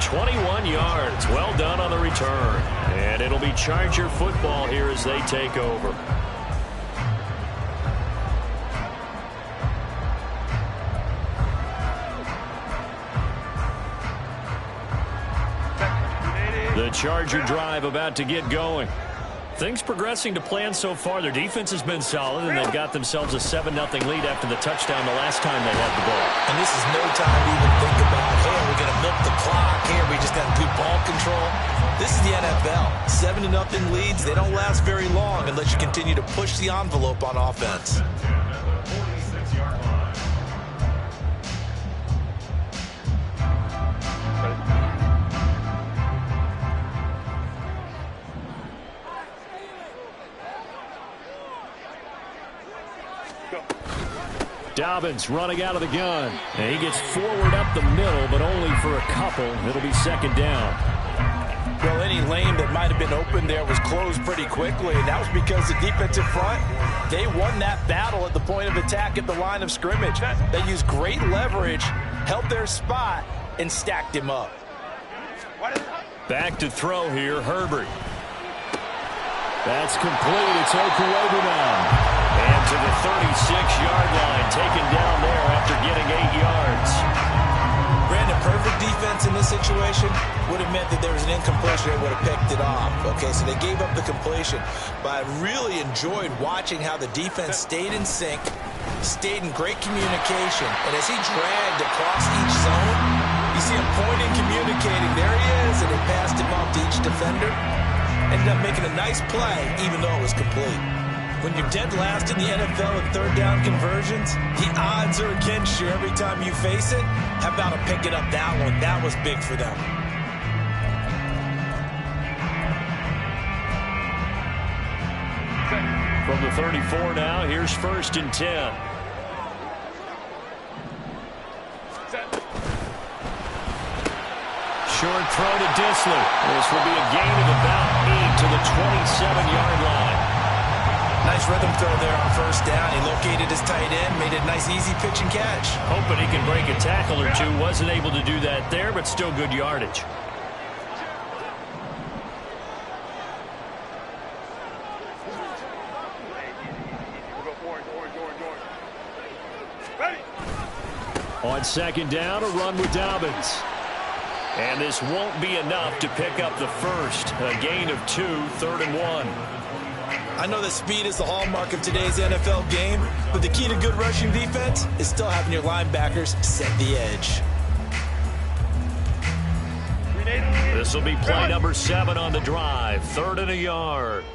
21 yards. Well done on the return. And it'll be Charger football here as they take over. The Charger drive about to get going. Things progressing to plan so far. Their defense has been solid, and they've got themselves a 7-0 lead after the touchdown the last time they had the ball. And this is no time to even think about, hey, we're going to milk the clock. Here, we just got good ball control. This is the NFL. 7-0 leads, they don't last very long unless you continue to push the envelope on offense. Dobbins running out of the gun. And he gets forward up the middle, but only for a couple. It'll be 2nd down. Well, any lane that might have been open there was closed pretty quickly, and that was because the defensive front, they won that battle at the point of attack at the line of scrimmage. They used great leverage, held their spot, and stacked him up. Back to throw here, Herbert. That's complete. It's Okuebu now. And to the 36-yard line, taken down there after getting 8 yards. Brandon, perfect defense in this situation would have meant that there was an incompletion and would have picked it off. Okay, so they gave up the completion. But I really enjoyed watching how the defense stayed in sync, stayed in great communication. And as he dragged across each zone, you see see him pointing, communicating. There he is, and they passed him off to each defender. Ended up making a nice play, even though it was complete. When you're dead last in the NFL in third down conversions, the odds are against you every time you face it. How about picking up that one? That was big for them. From the 34 now, here's 1st and 10. Short throw to Disley. This will be a gain of about 8 to the 27-yard line. Nice rhythm throw there on 1st down. He located his tight end, made it a nice easy pitch and catch. Hoping he can break a tackle or two. Wasn't able to do that there, but still good yardage. On 2nd down, a run with Dobbins. And this won't be enough to pick up the first. A gain of 2, 3rd and 1. I know that speed is the hallmark of today's NFL game, but the key to good rushing defense is still having your linebackers set the edge. This will be play number 7 on the drive. 3rd and a yard.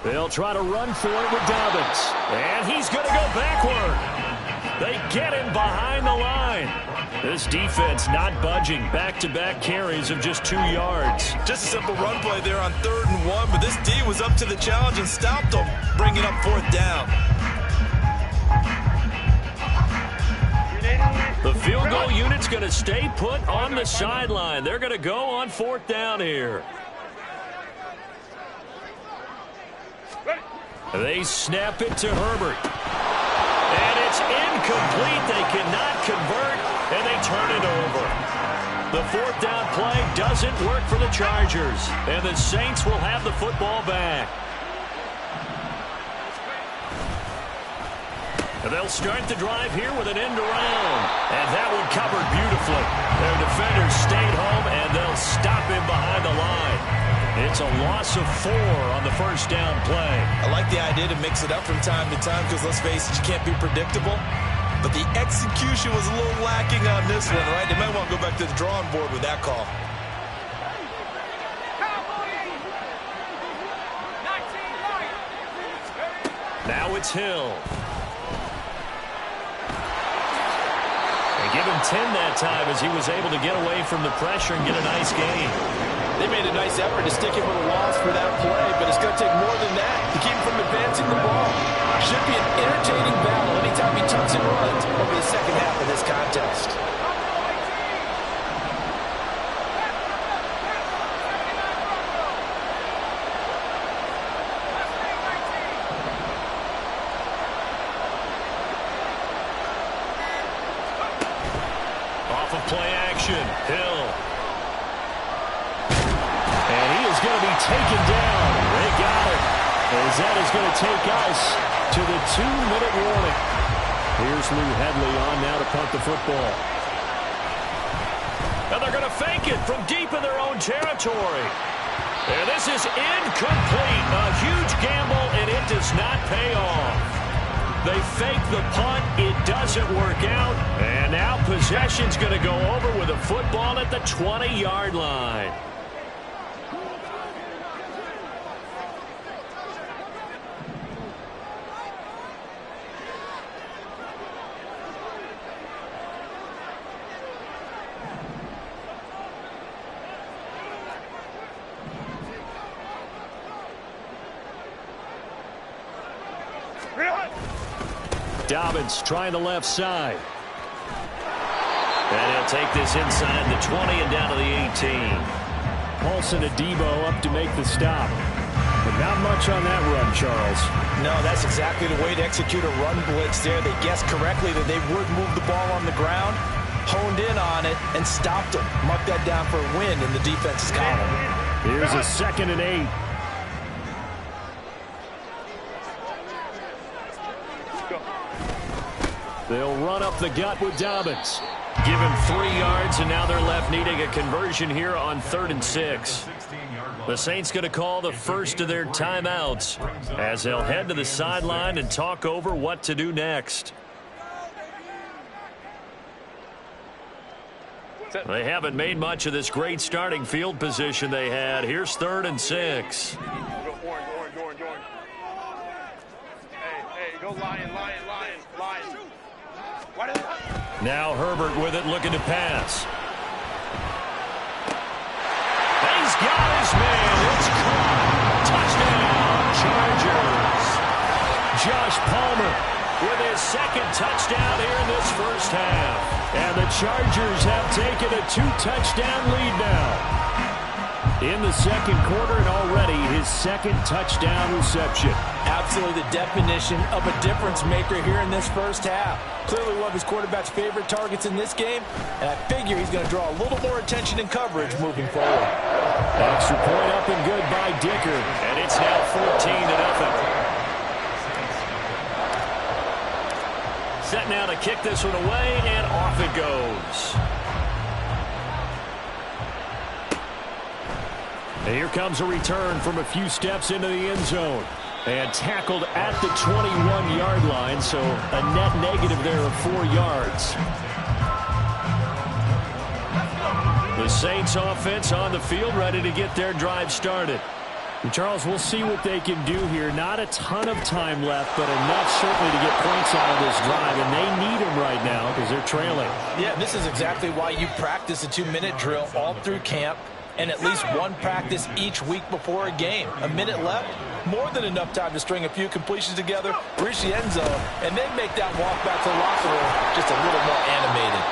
They'll try to run for it with Dobbins. And he's going to go backward. They get him behind the line. This defense not budging. Back-to-back carries of just 2 yards. Just a simple run play there on 3rd and 1, but this D was up to the challenge and stopped them, bringing up 4th down. The field goal unit's going to stay put on the sideline. They're going to go on 4th down here. They snap it to Herbert. And it's incomplete. They cannot convert, and they turn it over. The 4th down play doesn't work for the Chargers, and the Saints will have the football back. And they'll start the drive here with an end around, and that one covered beautifully. Their defenders stayed home, and they'll stop him behind the line. It's a loss of 4 on the 1st down play. I like the idea to mix it up from time to time because, let's face it, you can't be predictable. But the execution was a little lacking on this one, right? They might want to go back to the drawing board with that call. Now it's Hill. They give him 10 that time as he was able to get away from the pressure and get a nice gain. They made a nice effort to stick him with a loss for that play, but it's going to take more than that to keep him from advancing the ball. Should be an entertaining battle anytime he tucks and runs over the second half of this contest. Off of play action, Hill. And he is going to be taken down. They got it. As that is going to take us to the 2-minute warning. Here's Lou Hedley on now to punt the football. And they're going to fake it from deep in their own territory. And this is incomplete. A huge gamble, and it does not pay off. They fake the punt. It doesn't work out. And now possession's going to go over with a football at the 20-yard line. Dobbins trying the left side. And he'll take this inside the 20 and down to the 18. Paulson Adebo up to make the stop. But not much on that run, Charles. No, that's exactly the way to execute a run blitz there. They guessed correctly that they would move the ball on the ground, honed in on it, and stopped them. Mark that down for a win in the defense's column. Here's a 2nd and 8. They'll run up the gut with Dobbins. Give him 3 yards, and now they're left needing a conversion here on 3rd and 6. The Saints going to call the first of their timeouts as they'll head to the sideline and talk over what to do next. They haven't made much of this great starting field position they had. Here's 3rd and 6. Orange. Hey, go Lion. Now Herbert with it, looking to pass. He's got his man. It's caught. Touchdown, Chargers. Josh Palmer with his 2nd touchdown here in this first half. And the Chargers have taken a 2-touchdown lead now. In the 2nd quarter, and already his 2nd touchdown reception. Absolutely the definition of a difference maker here in this first half. Clearly one of his quarterback's favorite targets in this game, and I figure he's going to draw a little more attention and coverage moving forward. Extra point up and good by Dicker, and it's now 14-0. Set now to kick this one away, and off it goes. And here comes a return from a few steps into the end zone. And tackled at the 21-yard line, so a net negative there of 4 yards. The Saints offense on the field, ready to get their drive started. And Charles, we'll see what they can do here. Not a ton of time left, but enough certainly to get points out of this drive, and they need them right now because they're trailing. Yeah, this is exactly why you practice a 2-minute drill all through camp, and at least one practice each week before a game. A minute left, more than enough time to string a few completions together, reach the end zone, and then make that walk back to the locker room just a little more animated.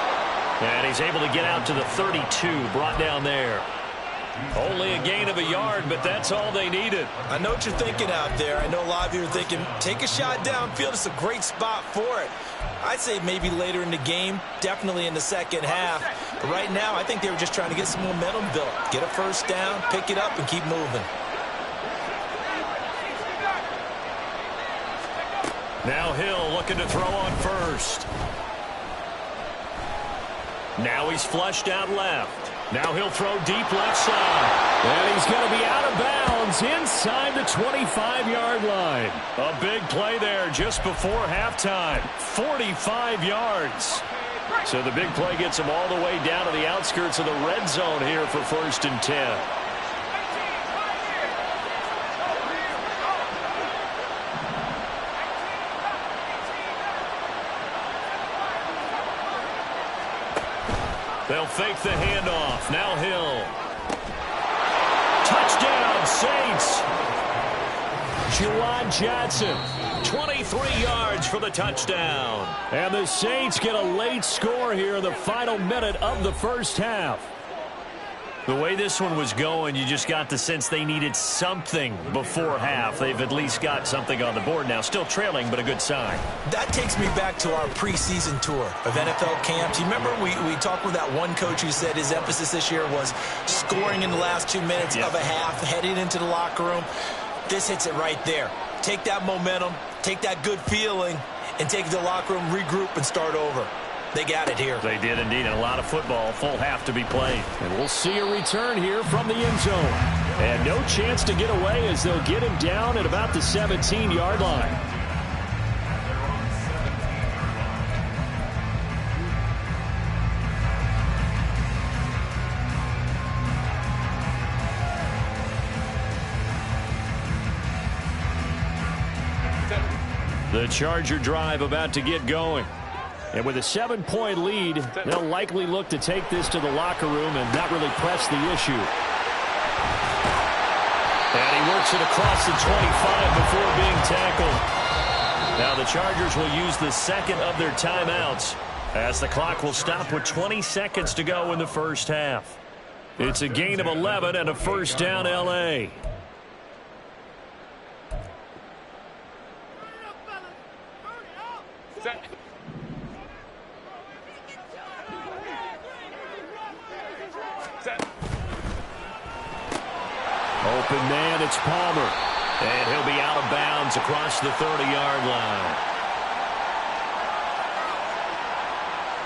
And he's able to get out to the 32, brought down there. Only a gain of a yard, but that's all they needed. I know what you're thinking out there. I know a lot of you are thinking, take a shot downfield. It's a great spot for it. I'd say maybe later in the game, definitely in the second half. But right now, I think they were just trying to get some momentum built. Get a first down, pick it up, and keep moving. Now Hill looking to throw on first. Now he's flushed out left. Now he'll throw deep left side. And he's going to be out of bounds inside the 25-yard line. A big play there just before halftime. 45 yards. So the big play gets him all the way down to the outskirts of the red zone here for 1st and 10. They'll fake the handoff. Now Hill. Touchdown, Saints. Juwan Johnson, 23 yards for the touchdown. And the Saints get a late score here in the final minute of the first half. The way this one was going, you just got the sense they needed something before half. They've at least got something on the board now. Still trailing, but a good sign. That takes me back to our preseason tour of NFL camps. You remember we talked with that one coach who said his emphasis this year was scoring in the last 2 minutes of a half, heading into the locker room. This hits it right there. Take that momentum, take that good feeling, and take it to the locker room, regroup, and start over. They got it here. They did indeed, and a lot of football, full half to be played. And we'll see a return here from the end zone. And no chance to get away as they'll get him down at about the 17-yard line. The Charger drive about to get going. And with a 7-point lead, they'll likely look to take this to the locker room and not really press the issue. And he works it across the 25 before being tackled. Now the Chargers will use the second of their timeouts as the clock will stop with 20 seconds to go in the first half. It's a gain of 11 and a first down, L.A. Open man, it's Palmer. And he'll be out of bounds across the 30-yard line.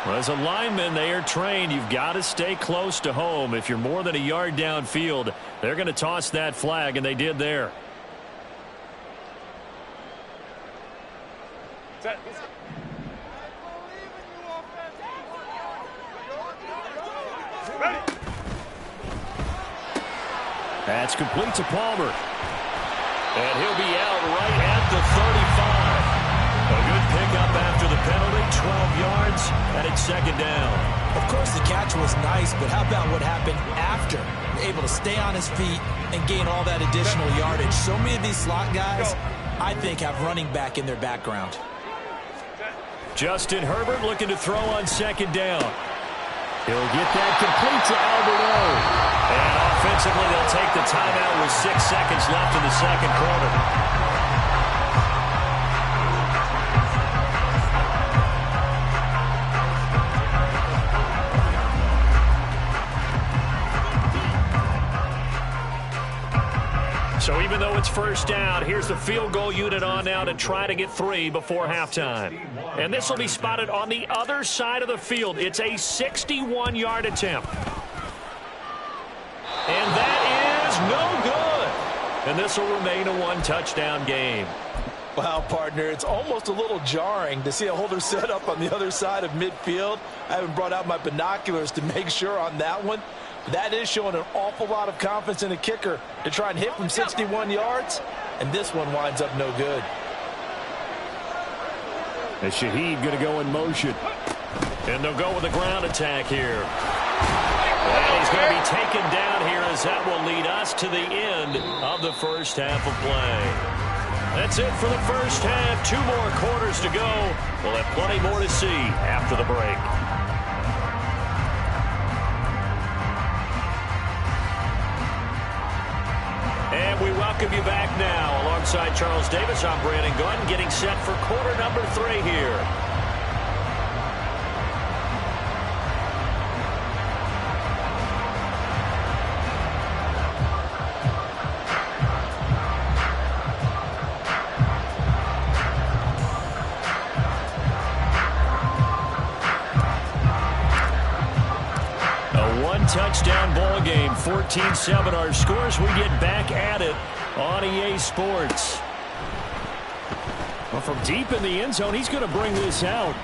Well, as a lineman, they are trained. You've got to stay close to home. If you're more than a yard downfield, they're going to toss that flag, and they did there. That's complete to Palmer. And he'll be out right at the 35. A good pickup after the penalty, 12 yards, and it's second down. Of course, the catch was nice, but how about what happened after? Able to stay on his feet and gain all that additional yardage. So many of these slot guys, I think, have running back in their background. Justin Herbert looking to throw on second down. He'll get that complete to Alberto. And offensively, they'll take the timeout with 6 seconds left in the second quarter. So even though it's first down, here's the field goal unit on now to try to get 3 before halftime. And this will be spotted on the other side of the field. It's a 61-yard attempt. And that is no good. And this will remain a one-touchdown game. Wow, partner, it's almost a little jarring to see a holder set up on the other side of midfield. I haven't brought out my binoculars to make sure on that one. That is showing an awful lot of confidence in a kicker to try and hit from 61 yards, and this one winds up no good. And Shaheed going to go in motion. And they'll go with a ground attack here. And he's going to be taken down here as that will lead us to the end of the first half of play. That's it for the first half. 2 more quarters to go. We'll have plenty more to see after the break. And we welcome you back now. Alongside Charles Davis, I'm Brandon Gunn, getting set for quarter number 3 here. Touchdown ball game, 14-7 our scores. We get back at it on EA Sports. Well, from deep in the end zone, he's going to bring this out.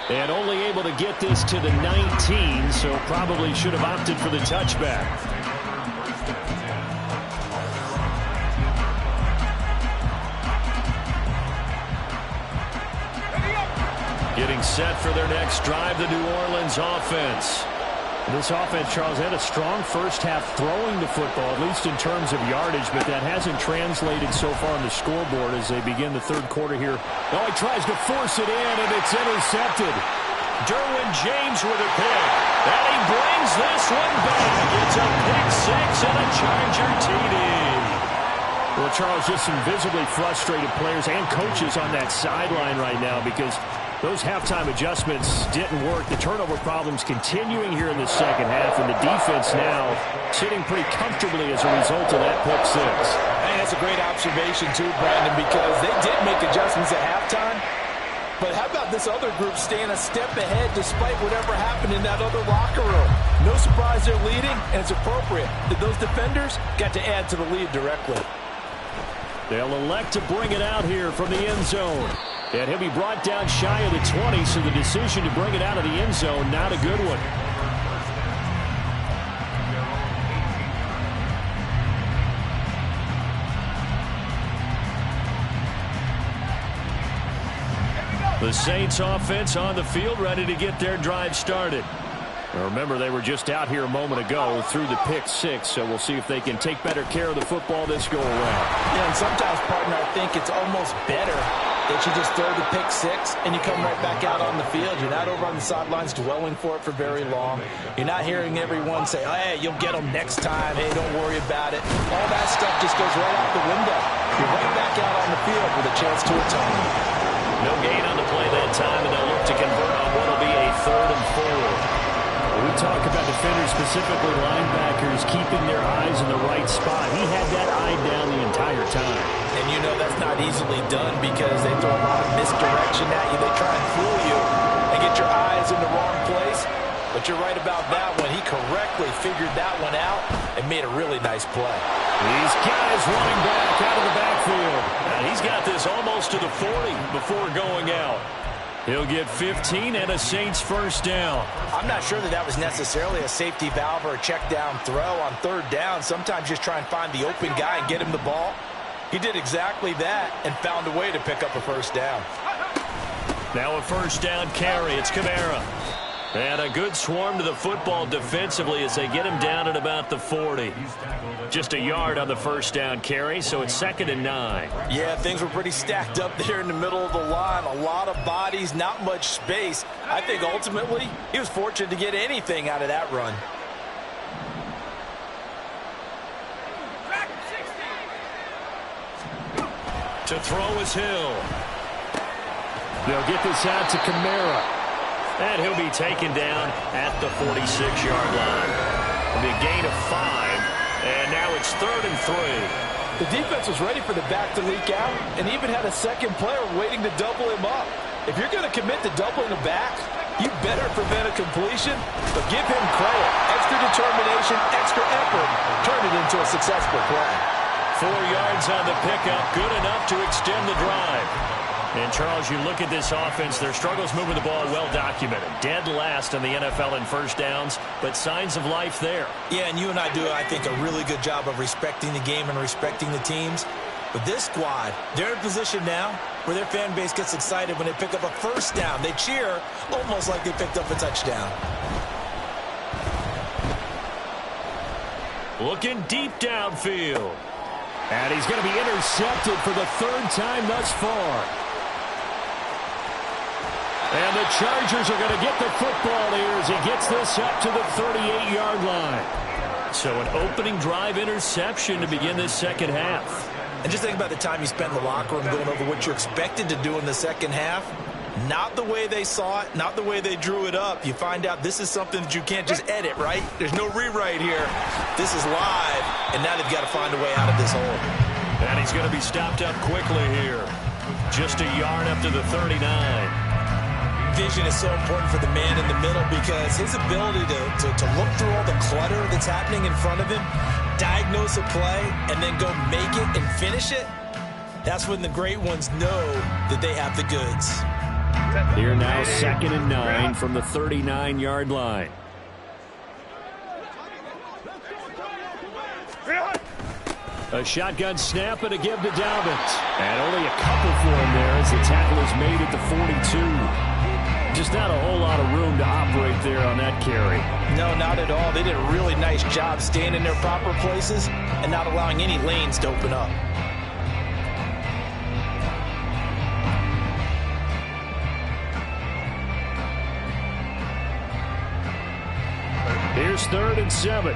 And only able to get this to the 19, so probably should have opted for the touchback. Getting set for their next drive, the New Orleans offense. This offense, Charles, had a strong first half throwing the football, at least in terms of yardage, but that hasn't translated so far on the scoreboard as they begin the third quarter here. Oh, he tries to force it in, and it's intercepted. Derwin James with a pick. And he brings this one back. It's a pick 6 and a Charger TD. Well, Charles, just some visibly frustrated players and coaches on that sideline right now because those halftime adjustments didn't work. The turnover problems continuing here in the second half, and the defense now sitting pretty comfortably as a result of that pick 6. And that's a great observation, too, Brandon, because they did make adjustments at halftime. But how about this other group staying a step ahead despite whatever happened in that other locker room? No surprise they're leading, and it's appropriate that those defenders got to add to the lead directly. They'll elect to bring it out here from the end zone. And he'll be brought down shy of the 20, so the decision to bring it out of the end zone, not a good one. The Saints offense on the field, ready to get their drive started. Now remember, they were just out here a moment ago through the pick 6, so we'll see if they can take better care of the football this go around. Yeah, and sometimes, partner, I think it's almost better that you just throw the pick 6 and you come right back out on the field. You're not over on the sidelines dwelling for it for very long. You're not hearing everyone say, hey, you'll get them next time. Hey, don't worry about it. All that stuff just goes right out the window. You're right back out on the field with a chance to atone. No gain on the play that time, and they'll look to convert on what will be a 3rd and 4. We talk about defenders, specifically linebackers, keeping their eyes in the right spot. He had that eye down the entire time. And you know that's not easily done because they throw a lot of misdirection at you. They try and fool you and get your eyes in the wrong place. But you're right about that one. He correctly figured that one out and made a really nice play. These guys running back out of the backfield. And he's got this almost to the 40 before going out. He'll get 15 and a Saints first down. I'm not sure that was necessarily a safety valve or a check down throw on third down. Sometimes just try and find the open guy and get him the ball. He did exactly that and found a way to pick up a first down. Now a first down carry. It's Kamara. And a good swarm to the football defensively as they get him down at about the 40. Just a yard on the first down carry, so it's 2nd and 9. Yeah, things were pretty stacked up there in the middle of the line. A lot of bodies, not much space. I think ultimately he was fortunate to get anything out of that run. To throw is Hill. They'll get this out to Kamara. And he'll be taken down at the 46-yard line. It'll be a gain of 5, and now it's 3rd and 3. The defense was ready for the back to leak out and even had a second player waiting to double him up. If you're going to commit to doubling the back, you better prevent a completion, but give him credit. Extra determination, extra effort, turn it into a successful play. 4 yards on the pickup, good enough to extend the drive. And, Charles, you look at this offense, their struggles moving the ball well documented. Dead last in the NFL in first downs, but signs of life there. Yeah, and you and I do, I think, a really good job of respecting the game and respecting the teams. But this squad, they're in position now where their fan base gets excited when they pick up a first down. They cheer almost like they picked up a touchdown. Looking deep downfield. And he's going to be intercepted for the 3rd time thus far. And the Chargers are going to get the football here as he gets this up to the 38-yard line. So an opening drive interception to begin this second half. And just think about the time you spent in the locker room going over what you're expected to do in the second half. Not the way they saw it, not the way they drew it up. You find out this is something that you can't just edit, right? There's no rewrite here. This is live, and now they've got to find a way out of this hole. And he's going to be stopped up quickly here. Just a yard up to the 39. Vision is so important for the man in the middle because his ability to look through all the clutter that's happening in front of him, diagnose a play, and then go make it and finish it, that's when the great ones know that they have the goods. Here now, 2nd and 9 from the 39-yard line. A shotgun snap and a give to Dobbins. And only a couple for him there as the tackle is made at the 42. Just not a whole lot of room to operate there on that carry. No, not at all. They did a really nice job staying in their proper places and not allowing any lanes to open up. Here's 3rd and 7.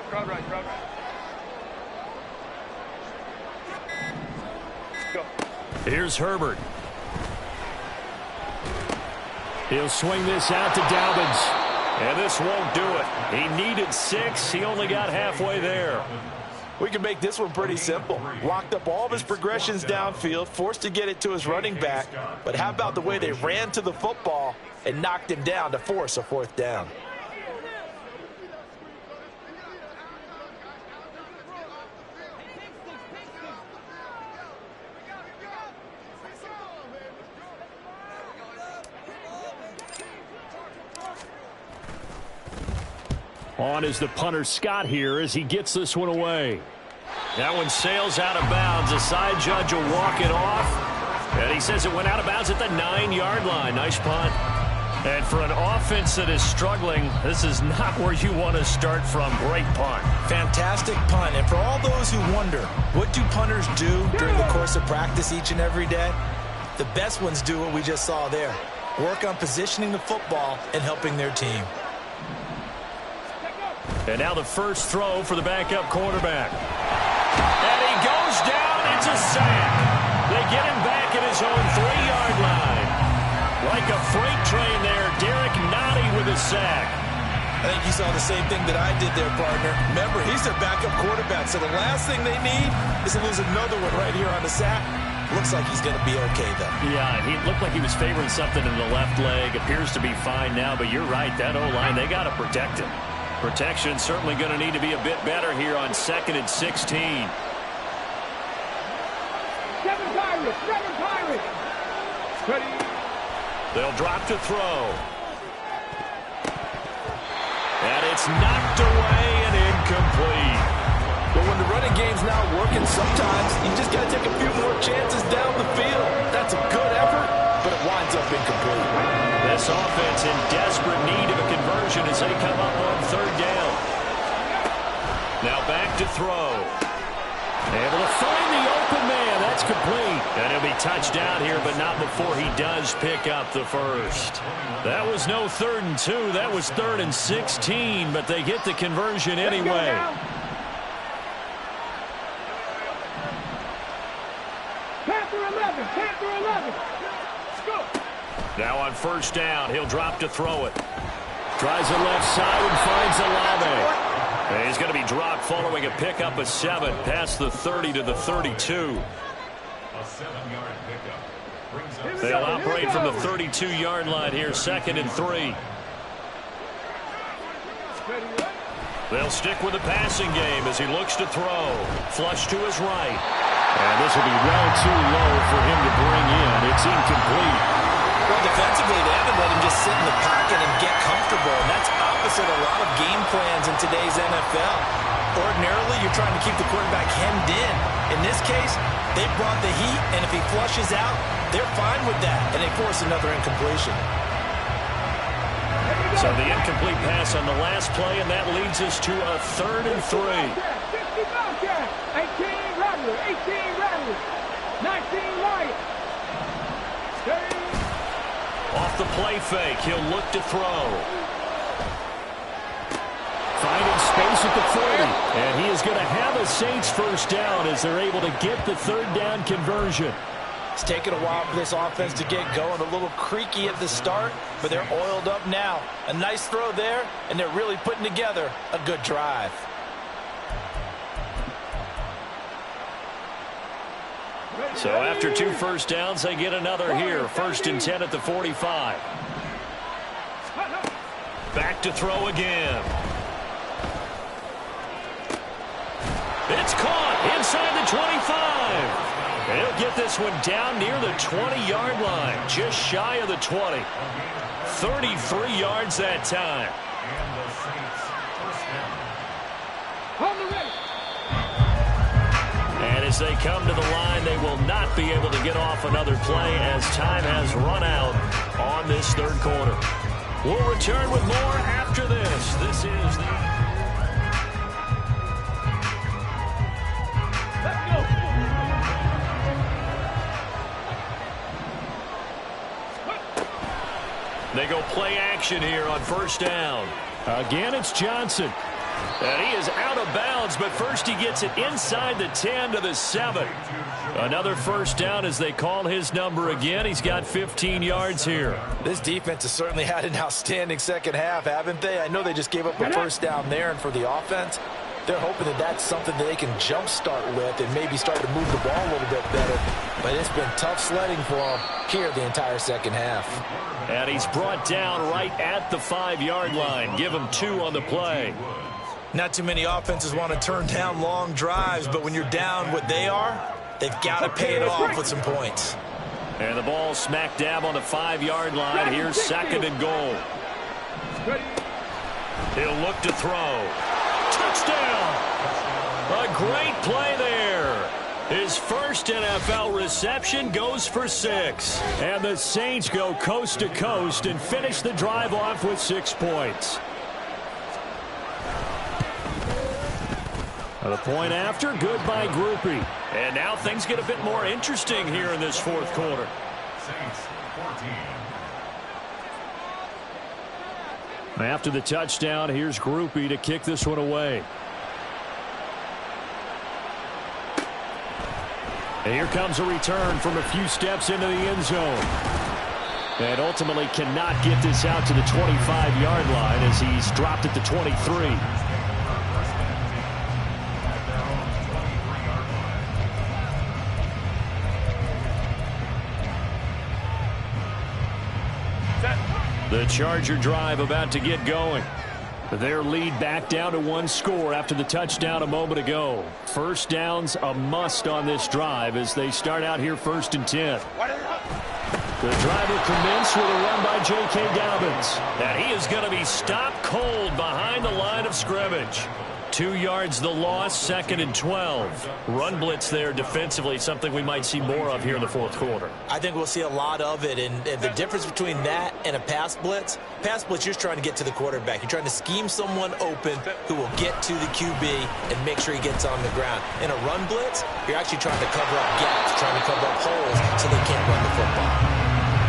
Crowd right. Go. Here's Herbert. He'll swing this out to Dobbins. And this won't do it. He needed 6. He only got halfway there. We can make this one pretty simple. Locked up all of his progressions downfield, forced to get it to his running back. But how about the way they ran to the football and knocked him down to force a 4th down? On is the punter Scott here as he gets this one away. That one sails out of bounds. The side judge will walk it off. And he says it went out of bounds at the 9-yard line. Nice punt. And for an offense that is struggling, this is not where you want to start from. Great punt. Fantastic punt. And for all those who wonder, what do punters do during the course of practice each and every day? The best ones do what we just saw there. Work on positioning the football and helping their team. And now the first throw for the backup quarterback. And he goes down. It's a sack. They get him back at his own 3-yard line. Like a freight train there, Derek Nottie with a sack. I think you saw the same thing that I did there, partner. Remember, he's their backup quarterback, so the last thing they need is to lose another one right here on the sack. Looks like he's going to be okay, though. Yeah, he looked like he was favoring something in the left leg. Appears to be fine now, but you're right. That O-line, they got to protect him. Protection certainly going to need to be a bit better here on 2nd and 16. Seven Pirates. Ready. They'll drop to throw. And it's knocked away and incomplete. But when the running game's not working, sometimes you just got to take a few more chances down the field. That's a good effort, but it winds up incomplete. This offense in desperate need of a conversion as they come up on 3rd down. Now back to throw. Able to find the open man. That's complete. And he'll be touched out here, but not before he does pick up the first. That was no 3rd and 2. That was 3rd and 16, but they get the conversion anyway. Panther 11. Let's go. Now on 1st down, he'll drop to throw it. Tries the left side and finds Olave. And he's going to be dropped following a pickup of 7 past the 30 to the 32. A 7-yard pickup. They'll operate from the 32-yard line here, 2nd and 3. They'll stick with the passing game as he looks to throw. Flush to his right. And this will be well too low for him to bring in. It's incomplete. Well, defensively, they haven't let him just sit in the pocket and get comfortable, and that's opposite a lot of game plans in today's NFL. Ordinarily, you're trying to keep the quarterback hemmed in. In this case, they brought the heat, and if he flushes out, they're fine with that, and they force another incompletion. So the incomplete pass on the last play, and that leads us to a 3rd and 3. 18 Rattler. 19 Wyatt. Off the play fake, he'll look to throw. Finding space at the 40. And he is going to have a Saints 1st down as they're able to get the 3rd down conversion. It's taken a while for this offense to get going. A little creaky at the start, but they're oiled up now. A nice throw there, and they're really putting together a good drive. So after 2 1st downs, they get another here. 1st and 10 at the 45. Back to throw again. It's caught inside the 25. He'll get this one down near the 20-yard line, just shy of the 20. 33 yards that time. And as they come to the line, they will not be able to get off another play as time has run out on this 3rd quarter. We'll return with more after this. This is the... They go play action here on 1st down. Again, it's Johnson. And he is out of bounds, but first he gets it inside the 10 to the 7. Another 1st down as they call his number again. He's got 15 yards here. This defense has certainly had an outstanding 2nd half, haven't they? I know they just gave up a 1st down there, and for the offense, they're hoping that that's something that they can jumpstart with and maybe start to move the ball a little bit better. But it's been tough sledding for them here the entire 2nd half. And he's brought down right at the 5-yard line. Give him 2 on the play. Not too many offenses want to turn down long drives, but when you're down what they are, they've got to pay it off with some points. And the ball smack dab on the 5-yard line. Here's 2nd and goal. He'll look to throw. Touchdown! A great play there. His first NFL reception goes for 6. And the Saints go coast to coast and finish the drive off with 6 points. The point after, good by Groupie. And now things get a bit more interesting here in this 4th quarter. Saints 14. After the touchdown, here's Groupie to kick this one away. And here comes a return from a few steps into the end zone. And ultimately cannot get this out to the 25-yard line as he's dropped at the 23. The Charger drive about to get going. Their lead back down to 1 score after the touchdown a moment ago. First down's a must on this drive as they start out here 1st and 10. The drive will commence with a run by J.K. Dobbins. And he is going to be stopped cold behind the line of scrimmage. 2 yards the loss, 2nd and 12. Run blitz there defensively, something we might see more of here in the 4th quarter. I think we'll see a lot of it, and the difference between that and a pass blitz, you're just trying to get to the quarterback. You're trying to scheme someone open who will get to the QB and make sure he gets on the ground. In a run blitz, you're actually trying to cover up gaps, trying to cover up holes so they can't run the football.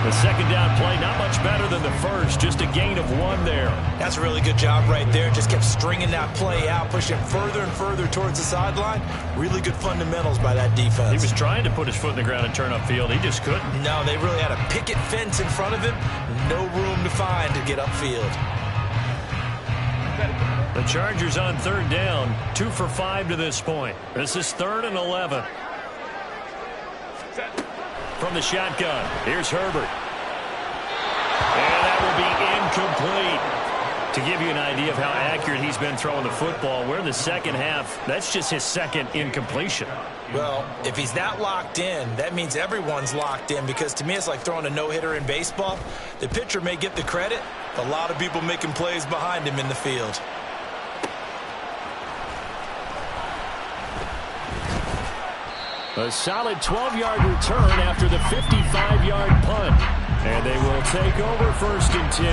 The second down play, not much better than the first, just a gain of 1 there. That's a really good job right there. Just kept stringing that play out, pushing further and further towards the sideline. Really good fundamentals by that defense. He was trying to put his foot in the ground and turn upfield. He just couldn't. No, they really had a picket fence in front of him. No room to find to get upfield. The Chargers on 3rd down, 2 for 5 to this point. This is 3rd and 11. From the shotgun, here's Herbert. And that will be incomplete. To give you an idea of how accurate he's been throwing the football, we're in the second half. That's just his 2nd incompletion. Well, if he's not locked in, that means everyone's locked in, because to me it's like throwing a no-hitter in baseball. The pitcher may get the credit, a lot of people making plays behind him in the field. A solid 12-yard return after the 55-yard punt. And they will take over 1st and 10.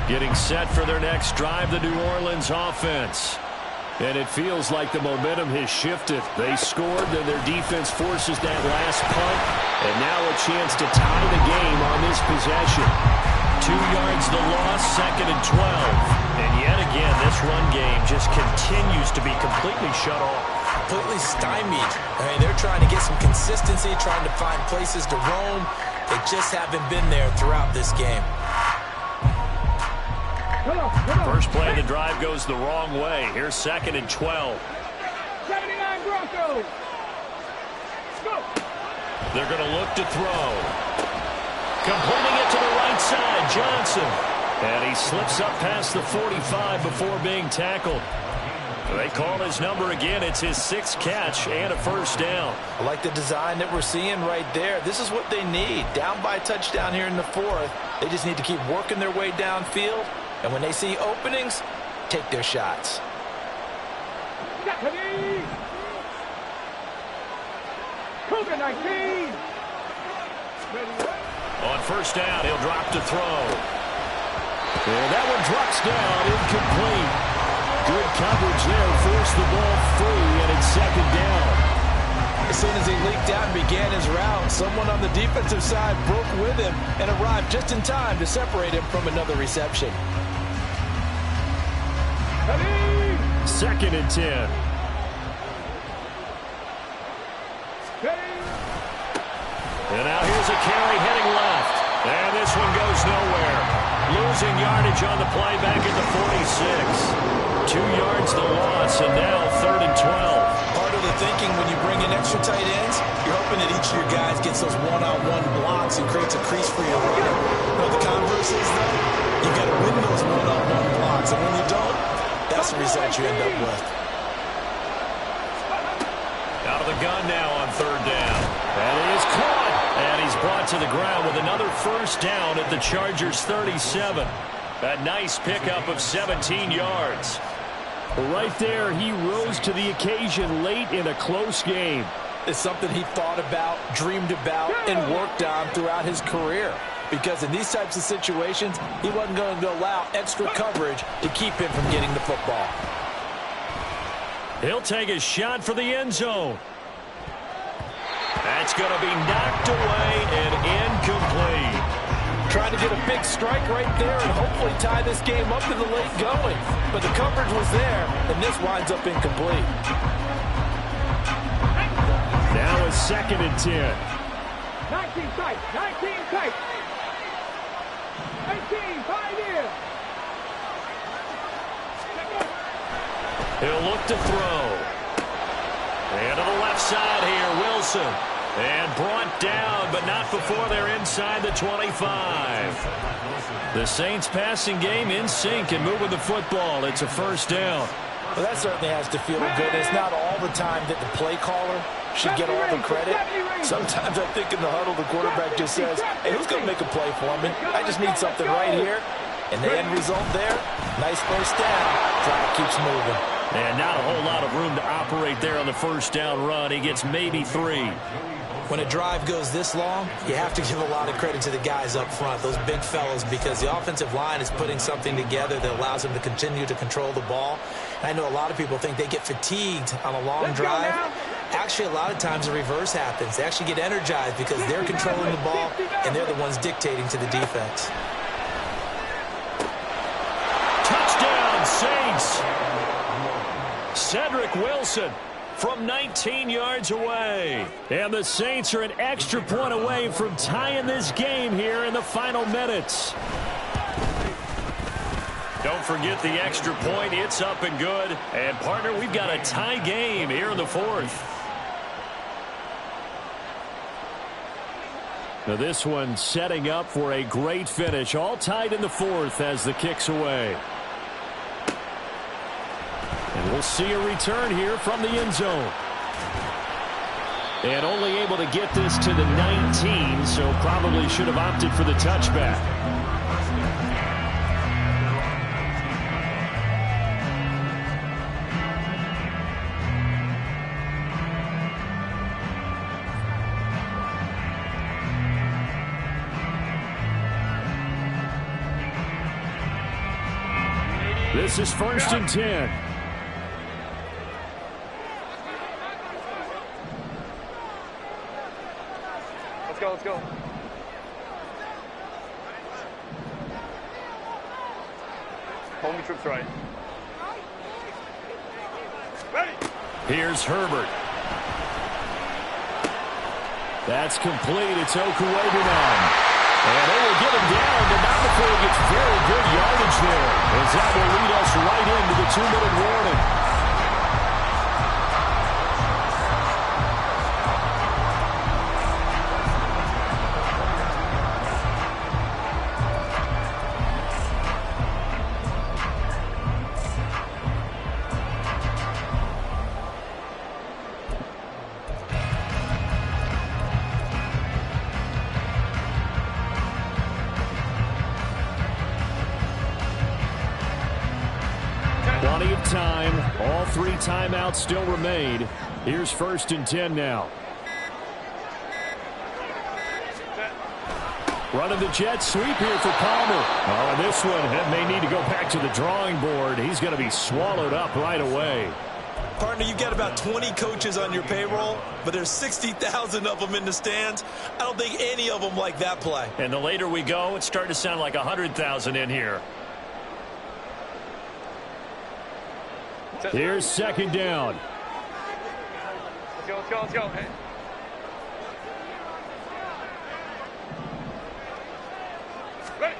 Getting set for their next drive, the New Orleans offense. And it feels like the momentum has shifted. They scored, then their defense forces that last punt. And now a chance to tie the game on this possession. 2 yards the loss, 2nd and 12. And yet again, this run game just continues to be completely shut off. Completely stymied. I mean, they're trying to get some consistency, trying to find places to roam. They just haven't been there throughout this game. First play of the drive goes the wrong way. Here's 2nd and 12. 79 Broncos. Go. They're going to look to throw. Completing it to the right side, Johnson. And he slips up past the 45 before being tackled. They call his number again. It's his 6th catch and a 1st down. I like the design that we're seeing right there. This is what they need. Down by a touchdown here in the 4th. They just need to keep working their way downfield. And when they see openings, take their shots. Cougar 19. On 1st down, he'll drop to throw. And that one drops down, incomplete. Good coverage there, forced the ball free, and it's 2nd down. As soon as he leaked out and began his route, someone on the defensive side broke with him and arrived just in time to separate him from another reception. 2nd and 10. And now here's a carry heading left. And this one goes nowhere. Losing yardage on the play back at the 46. 2 yards the loss, and now 3rd and 12. Part of the thinking when you bring in extra tight ends, you're hoping that each of your guys gets those one-on-one blocks and creates a crease for your runner. You know, the converse is, though, you got to win those one-on-one blocks. And when you don't, that's the result you end up with. Out of the gun now on 3rd down. And he is caught. And he's brought to the ground with another 1st down at the Chargers' 37. A nice pickup of 17 yards. Right there, he rose to the occasion late in a close game. It's something he thought about, dreamed about, and worked on throughout his career. Because in these types of situations, he wasn't going to allow extra coverage to keep him from getting the football. He'll take a shot for the end zone. That's going to be knocked away and incomplete. Trying to get a big strike right there and hopefully tie this game up in the late going. But the coverage was there, and this winds up incomplete. Now a 2nd and 10. 19 tight. 19 tight. 18, 5 years. He'll look to throw. And to the left side here, Wilson. And brought down, but not before they're inside the 25. The Saints passing game in sync and moving the football. It's a first down. Well, that certainly has to feel good. It's not all the time that the play caller should get all the credit. Sometimes I think in the huddle, the quarterback just says, hey, who's going to make a play for me? I just need something right here. And the end result there, nice first down. Drive keeps moving. And not a whole lot of room to operate there on the first down run. He gets maybe 3. When a drive goes this long, you have to give a lot of credit to the guys up front, those big fellas, because the offensive line is putting something together that allows them to continue to control the ball. And I know a lot of people think they get fatigued on a long drive. Actually, a lot of times the reverse happens. They actually get energized because they're controlling the ball, and they're the ones dictating to the defense. Touchdown, Saints! Cedric Wilson from 19 yards away. And the Saints are an extra point away from tying this game here in the final minutes. Don't forget the extra point. It's up and good. And, partner, we've got a tie game here in the fourth. Now this one setting up for a great finish. All tied in the fourth as the kick's away. And we'll see a return here from the end zone. And only able to get this to the 19, so probably should have opted for the touchback. This is 1st and 10. Let's go. Hold me trips right. Ready. Here's Herbert. That's complete. It's Okuwebunan. And they will get him down, but not before he gets very good yardage there. As that will lead us right into the 2-minute warning. Plenty of time. All 3 timeouts still remain. Here's 1st and 10 now. Running the jet sweep here for Palmer. Oh, and this one may need to go back to the drawing board. He's going to be swallowed up right away. Partner, you've got about 20 coaches on your payroll, but there's 60,000 of them in the stands. I don't think any of them like that play. And the later we go, it's starting to sound like 100,000 in here. Here's 2nd down. Let's go. Hey. Ready.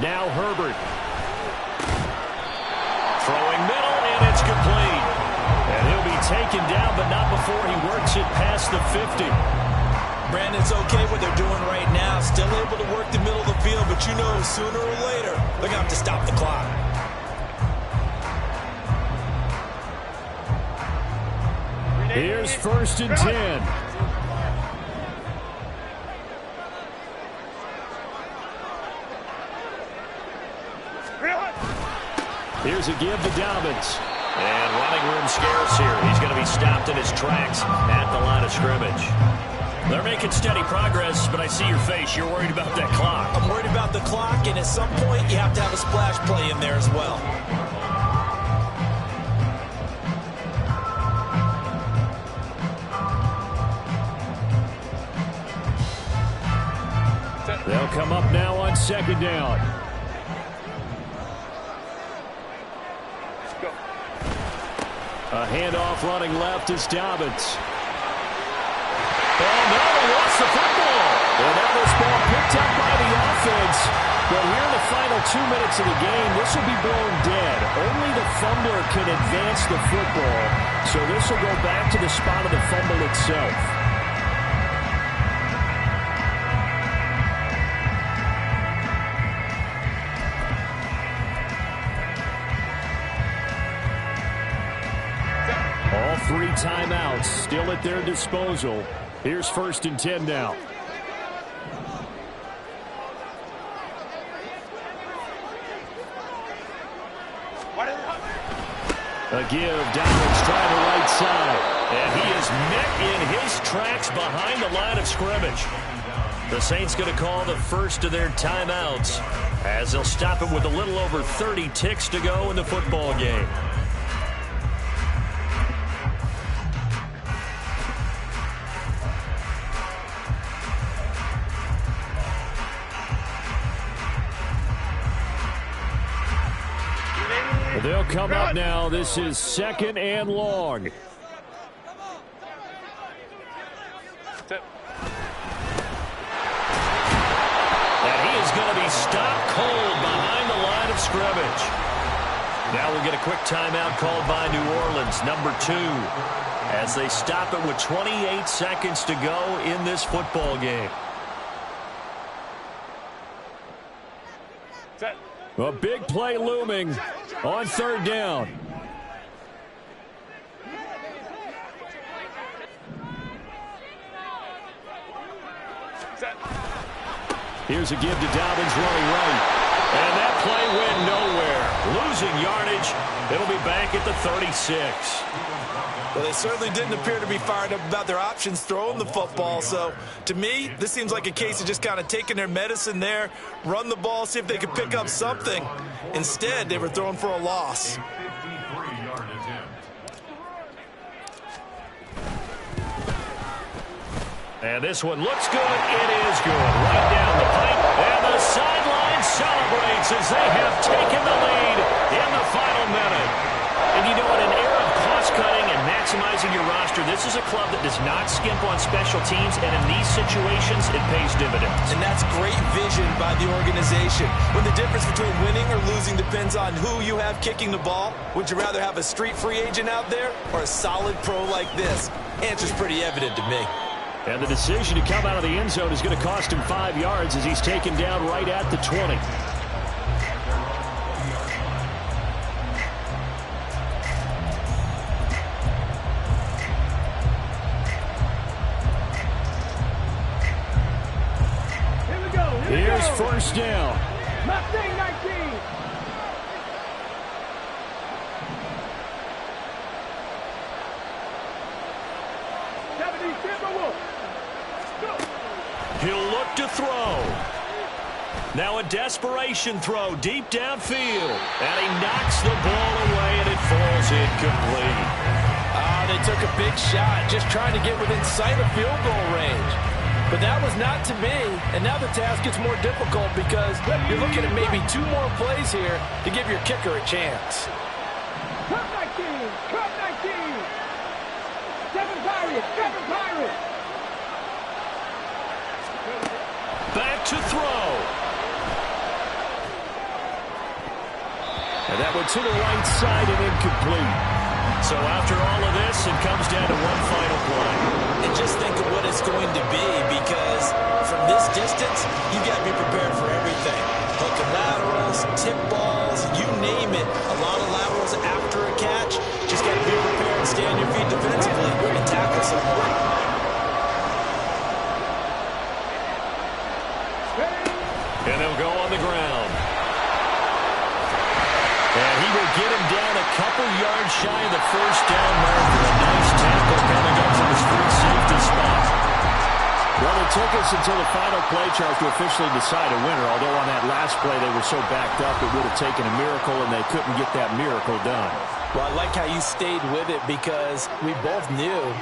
Now Herbert. Throwing middle, and it's complete. And he'll be taken down, but not before he works it past the 50. Brandon, it's okay what they're doing right now. Still able to work the middle of the field, but you know sooner or later they're going to have to stop the clock. Here's 1st and 10. Here's a give to Dobbins. And running room scarce here. He's going to be stopped in his tracks at the line of scrimmage. They're making steady progress, but I see your face. You're worried about that clock. I'm worried about the clock, and at some point you have to have a splash play in there as well. They'll come up now on 2nd down. Go. A handoff running left is Dobbins. And now they lost the football. And now this ball picked up by the offense. But here in the final 2 minutes of the game, this will be blown dead. Only the fumbler can advance the football, so this will go back to the spot of the fumble itself. All 3 timeouts still at their disposal. Here's 1st and 10 now. A give, Dalvin's trying the right side. And he is met in his tracks behind the line of scrimmage. The Saints going to call the first of their timeouts as they'll stop it with a little over 30 ticks to go in the football game. They'll come up now. This is 2nd and long. And he is going to be stopped cold behind the line of scrimmage. Now we'll get a quick timeout called by New Orleans, number 2, as they stop it with 28 seconds to go in this football game. A big play looming on 3rd down. Here's a give to Dobbins running right. And that play went nowhere. Losing yardage. It'll be back at the 36. Well, they certainly didn't appear to be fired up about their options throwing the football. So, to me, this seems like a case of just kind of taking their medicine there, run the ball, see if they could pick up something. Instead, they were throwing for a loss. And this one looks good. It is good. Right down the pipe. And the sideline celebrates as they have taken the lead in the final minute. And you know, in an era of cost-cutting and maximizing your roster, this is a club that does not skimp on special teams, and in these situations, it pays dividends. And that's great vision by the organization. When the difference between winning or losing depends on who you have kicking the ball, would you rather have a street free agent out there or a solid pro like this? Answer's pretty evident to me. And the decision to come out of the end zone is going to cost him 5 yards as he's taken down right at the 20. Here's 1st down. 19. He'll look to throw. Now a desperation throw deep downfield. And he knocks the ball away, and it falls incomplete. They took a big shot, just trying to get within sight of field goal range. But that was not to be, and now the task gets more difficult because you're looking at maybe 2 more plays here to give your kicker a chance. Cut 19! Cut 19! 7 Pirates! 7 Pirates! Back to throw. And that one to the right side and incomplete. So after all of this, it comes down to one final play. And just think of what it's going to be, because from this distance, you got to be prepared for everything. Hook and laterals, tip balls, you name it. A lot of laterals after a catch. Just got to be prepared and stay on your feet defensively and tackle someone. And they'll go on the ground. And he will get him down a couple yards shy of the 1st down marker. A nice tackle coming up from his free safety spot. Well, it took us until the final play charge to officially decide a winner, although on that last play they were so backed up it would have taken a miracle, and they couldn't get that miracle done. Well, I like how you stayed with it, because we both knew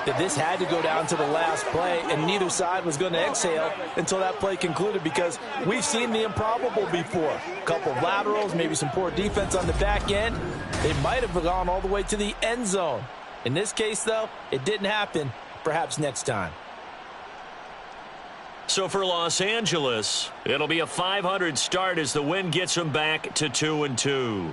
that this had to go down to the last play, and neither side was going to exhale until that play concluded, because we've seen the improbable before. A couple of laterals, maybe some poor defense on the back end. They might have gone all the way to the end zone. In this case, though, it didn't happen. Perhaps next time. So for Los Angeles, it'll be a .500 start as the win gets them back to 2-2.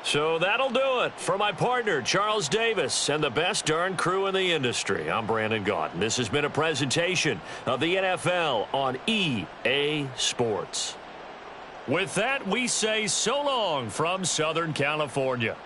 So that'll do it for my partner, Charles Davis, and the best darn crew in the industry. I'm Brandon Gaudin. This has been a presentation of the NFL on EA Sports. With that, we say so long from Southern California.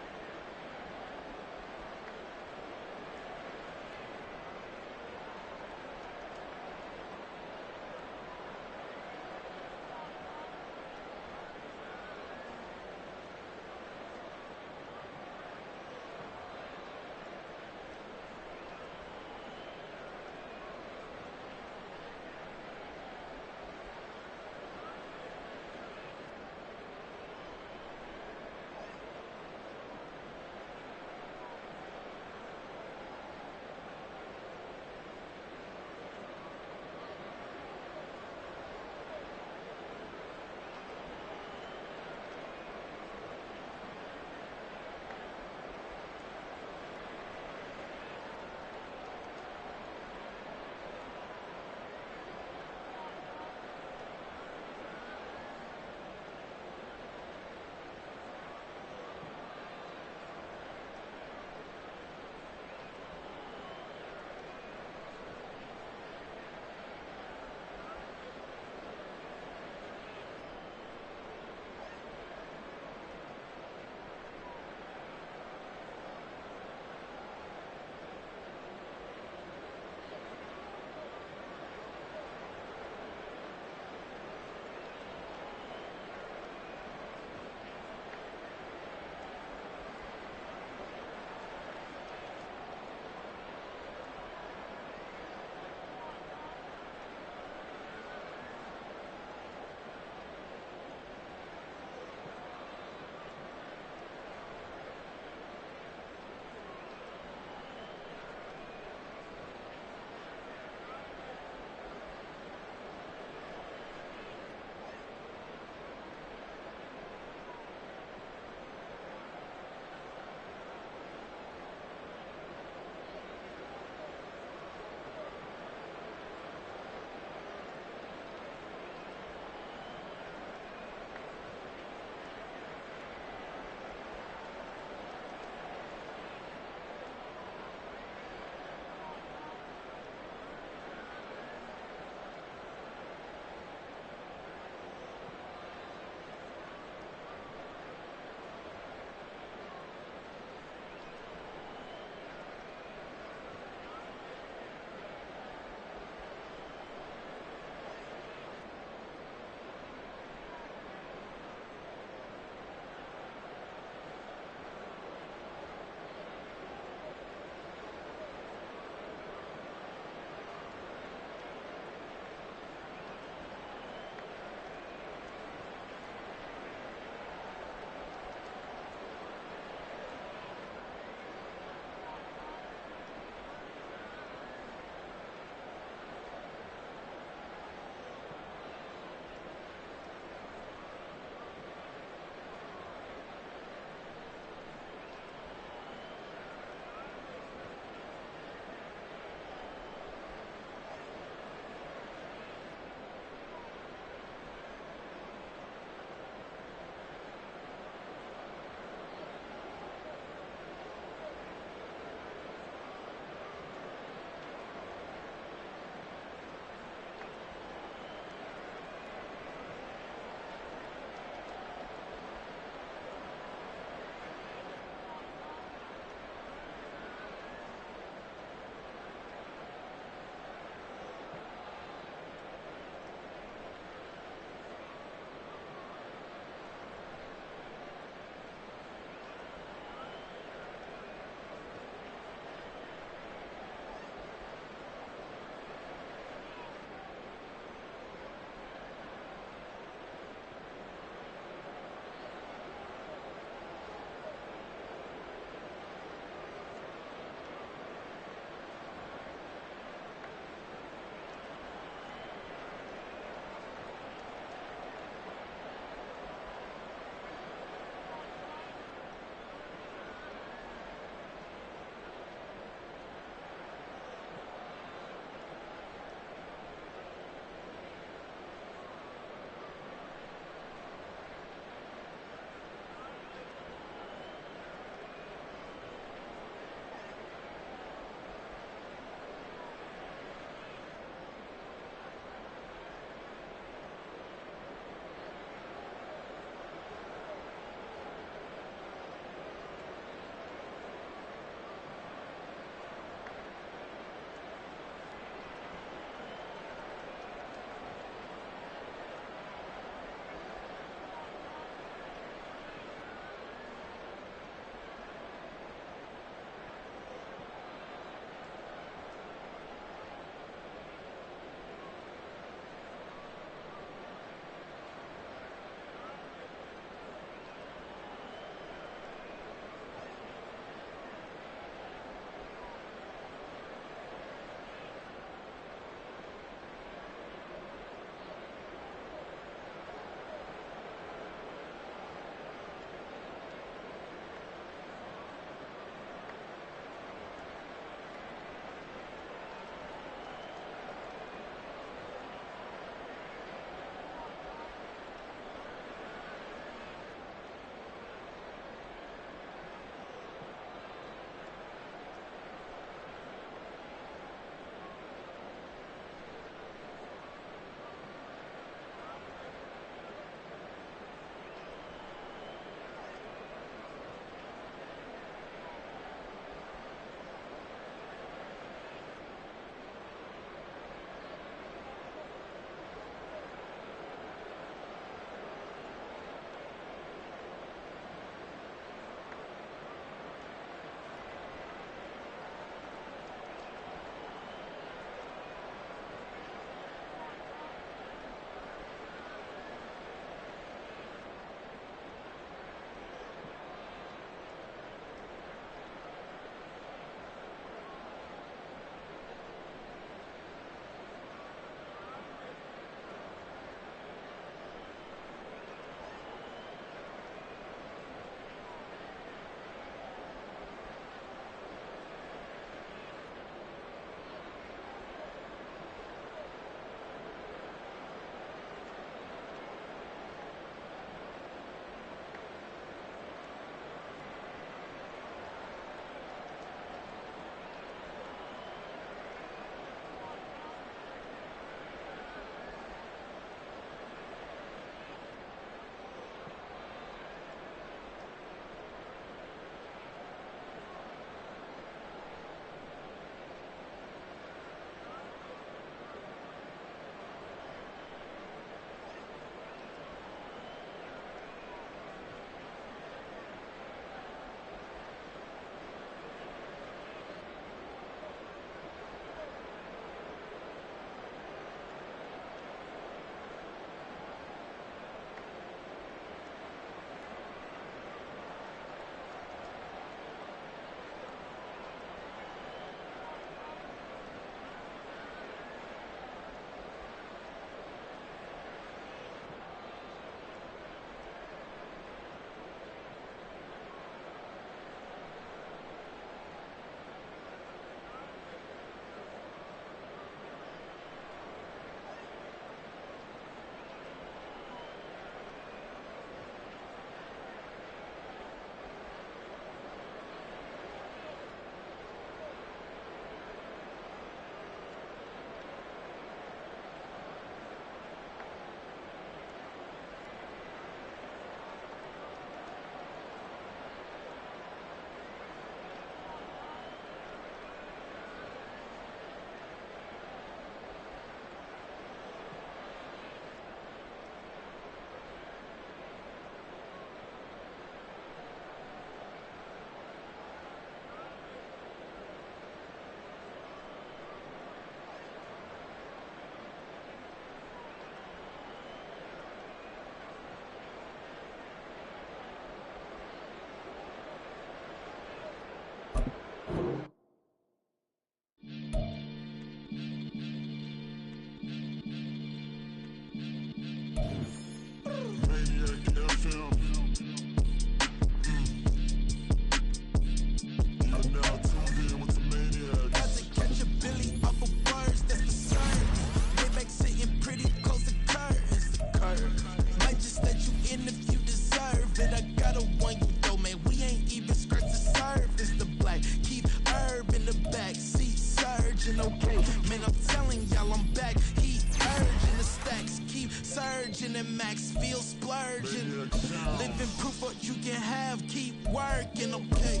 virgin and Max feel splurging. Living proof what you can have, keep working, okay.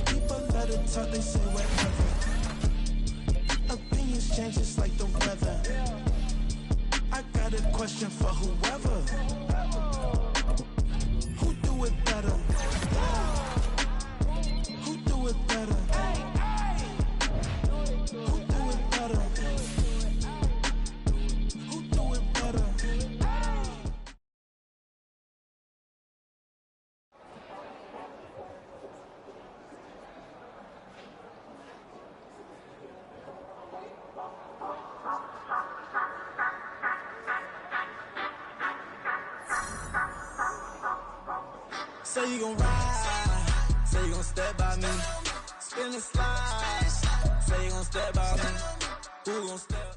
People let it talk, they say whatever. Opinions change just like the weather. I got a question for whoever. Who do it better? Who do it better? Who do it better? Who do it better? Say you gon' ride, say you gon' step by me, spin and slide, say you gon' step by me, who gon' step?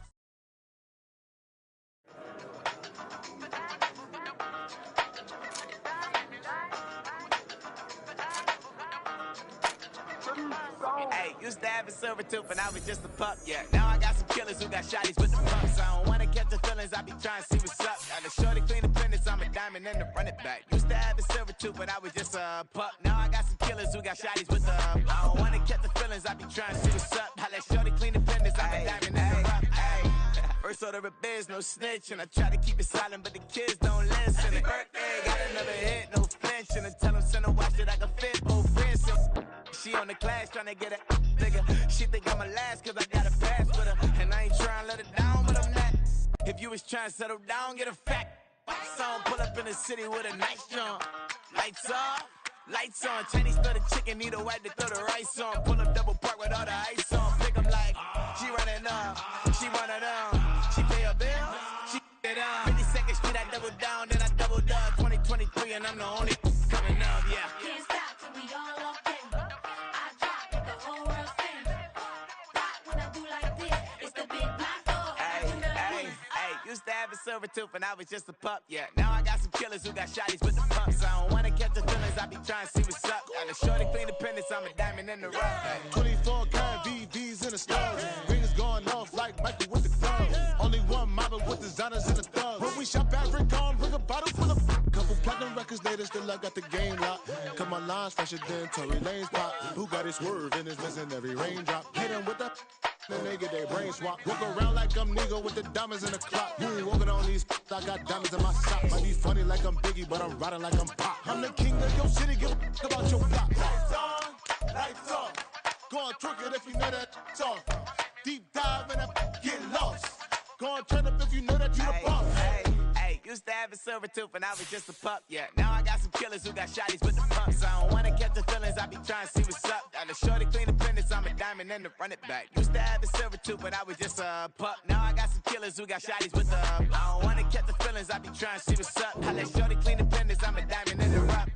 Hey, used to have a silver tooth and I was just a pup, yeah. Now I got some killers who got shotties with the pumps. I don't wanna catch the feelings, I be trying to see what's up. Got a shorty clean the fitness, I'm a diamond and the run it back. Used to have a silver tooth but I was just a pup. Now I got some killers who got shotties with the I don't wanna catch the feelings, I be trying to see what's up. I let shorty clean the fitness, I'm a diamond and the rough. First order of biz, no snitch, and I try to keep it silent, but the kids don't listen. Happy birthday, got another hit, no flinch, and I tell them send a watch that I can fit both friends. She on the class trying to get a nigga. She think I'm a last cause I got a pass with her, and I ain't trying to let her down, but I'm not. If you was trying to settle down, get a fact. Song pull up in the city with a nice jump. Lights off, lights on. Chinese studded chicken, need a wipe to throw the rice on. Pull up double park with all the ice on. Pick 'em like, she running up, she running down. She pay her bills, she it up. 52nd Street, I double down, then I double up. 2023, and I'm the only coming up, yeah. Can't stop till we all up in. I drop, the whole world spin. Pop when I do like this, it's the big block door. Used to have a silver tooth and I was just a pup, yeah. Now I got some killers who got shotties with the pumps. I don't wanna catch the feelings, I be trying to see what's up. Got a shorty clean the pendants, I'm a diamond in the rough. 24 karat VVs in the stars. Rings going off like Michael with the thumbs. Only one model with designers in the thugs. When we shop at Rick on, bring a bottle full of couple platinum records later, still I got the game locked. Cut my lines fresher than Tory Lane's pop. Who got his swerve and is missing every raindrop. Hit him with the then they get their brain swap. Walk around like I'm nigga with the diamonds in the clock. You ain't walking on these, I got diamonds in my sock. Might be funny like I'm Biggie, but I'm riding like I'm Pop. I'm the king of your city, give a about your block. Lights on, lights off. Go on, twerk it if you know that song. Deep dive and get lost. Go on, turn up if you know that you the boss. Used to have a silver tooth and I was just a pup, yeah. Now I got some killers who got shotties with the pumps. I don't wanna catch the feelings, I be trying to see what's up. Got a shorty clean the pendants, I'm a diamond and the run it back. Used to have a silver tooth but I was just a pup. Now I got some killers who got shotties with the I don't wanna catch the feelings, I be trying to see what's up. I let shorty clean the pendants, I'm a diamond in the rough.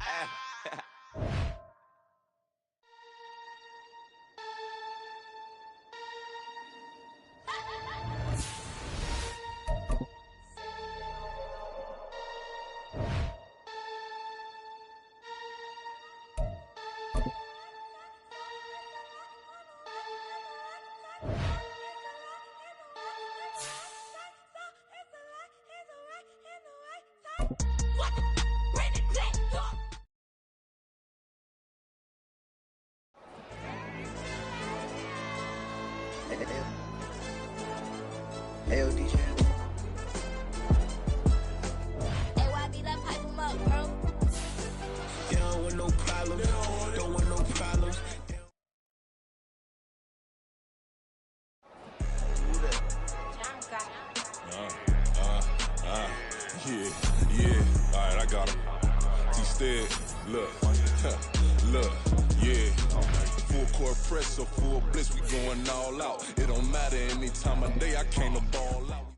So full bliss, we going all out. It don't matter any time of day, I came to ball out.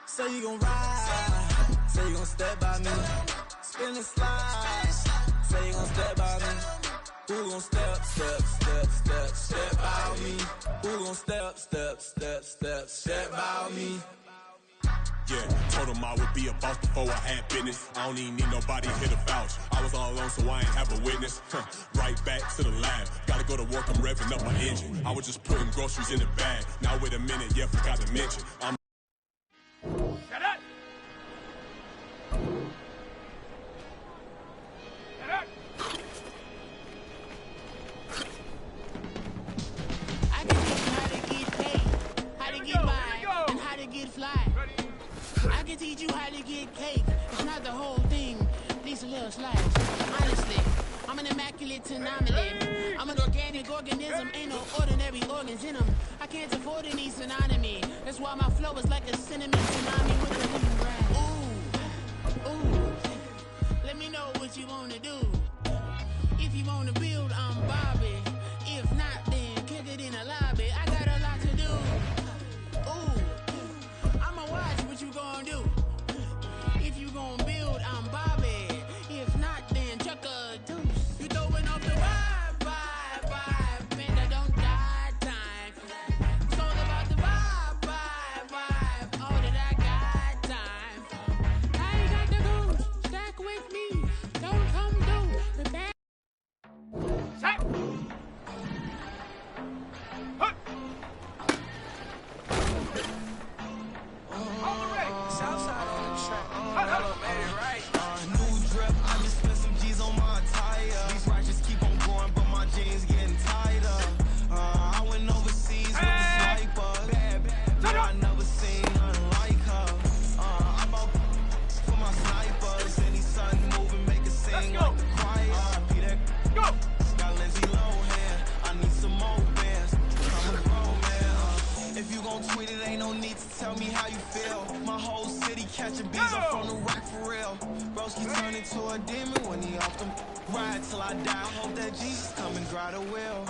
Say you gon' ride, say you gon' step by me, spin and slide, say you gon' step by me. Who gon' step by me? Who gon' step by me? Yeah, told him I would be a boss before I had business. I don't even need nobody here to vouch. I was all alone, so I ain't have a witness. Right back to the lab. Gotta go to work, I'm revving up my engine. I was just putting groceries in the bag. Now wait a minute, yeah, forgot to mention. Shut up! Shut up! I can teach you how to get paid, how to get by, and how to get fly. I can teach you how to get cake. It's not the whole thing, these a little slice. Honestly, I'm an immaculate anomaly. I'm an organic organism, ain't no ordinary organs in them. I can't afford any synonymy. That's why my flow is like a cinnamon tsunami with a living grass. Ooh, ooh. Let me know what you wanna do. If you wanna build, I'm Bobby. If not, then kick it in the lobby. I got a lot to do. Ooh, I'ma watch what you gonna do. If you gonna build, I'm Bobby. If not, then chuck a deuce. You throwing off the vibe, and I don't die time. It's all about the vibe, all that I got time. I ain't got the goose, stack with me. Don't come do the back. Shut! Huh! Southside on the track. Hello, made it right. New drip, I just spent some G's on my attire. These righteous keep on going, but my jeans getting tighter. I went overseas with the sniper. Bad, I never seen nothing like her. I bought for my snipers. Any sun moving, make it sing like the choir. Peter, Go! got Lindsay Lohan. I need some more bands. I'm a grown man. If you gon' tweet it, ain't no need to tell me how you feel. My whole city catching bees, I'm from the rack for real. Broski turn into a demon when he off them. Ride till I die, hope that Jesus come and dry the wheel.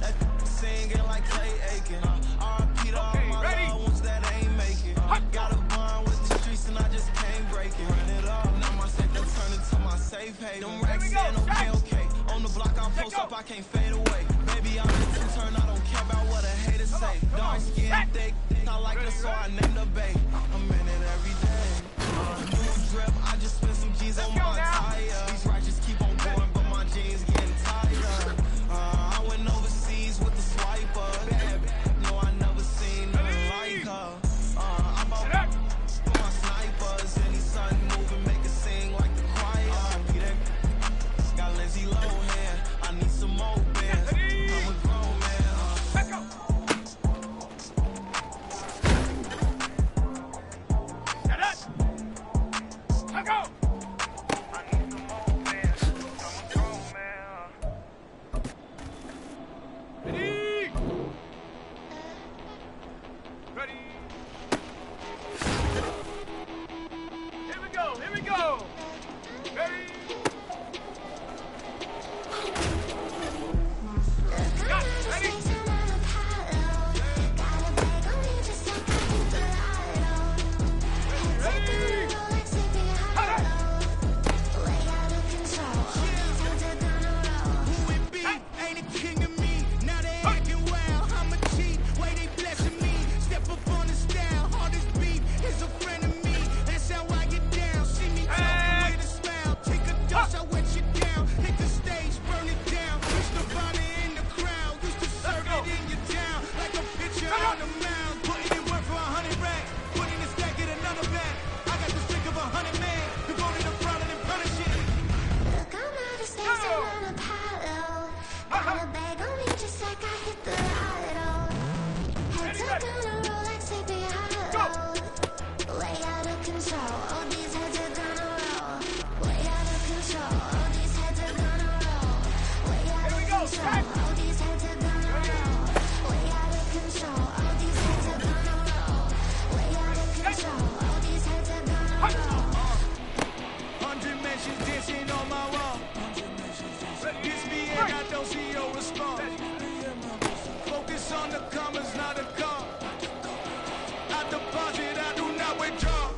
That singing like Clay Aiken. R.I.P. to all my loved ones that ain't make it. Got a bond with the streets and I just can't break it. Run it up, now my safe done turn into my safe haven. Them racks in okay. On the block I post up, I can't fade away. Baby, I'm in to turn, I don't care about what a hater say. Dark skin, thick, I like it, so I named the bay. I'm in it every day. New drip, I just spent some G's on my attire. These righteous keep on going, but my jeans getting tighter. I went overseas with the swiper. No, I never seen nothing like her. I bought for my snipers. Any sun moving, make it sing like the choir. Peter, got Lindsay Lohan. I need some more bands. I'm a grown man. Shut up! Let go! I need some more bands. I'm a grown man. Ready? Ready? Here we go, here we go! Ready? Got it, ready? Ready? Who it be? Ain't a king of me. Now they acting wild. I'm a cheat. Way they blessing me. Step up on the style. Hardest beat is a friend of me. That's how I get down. See me talking with a smile. Take a dose, I wet you down. Hit the stage, burn it down. Used to find it in the crowd. Used to serve it in your town. Like a pitcher on the mound. Putting in work for 100 racks. Putting in stack, get another bag. I got the strength of 100 men. You go to the front and punish it. Look, I'm out of space and on Apollo. Got a bag on me just like I hit the lotto. Head tucked on a Rolex, sleepy hollow. Way out of control, all these heads are gonna roll. Way out of control, all these heads are gonna roll. Way out of control, all these heads are gonna roll. Way out of control, all these heads are gonna roll. Way out of control, all these heads are gonna roll. 100 mentions dancing on my wall. This me and I don't see your response. Focus on the commas, not a call. I deposit, I do not withdraw.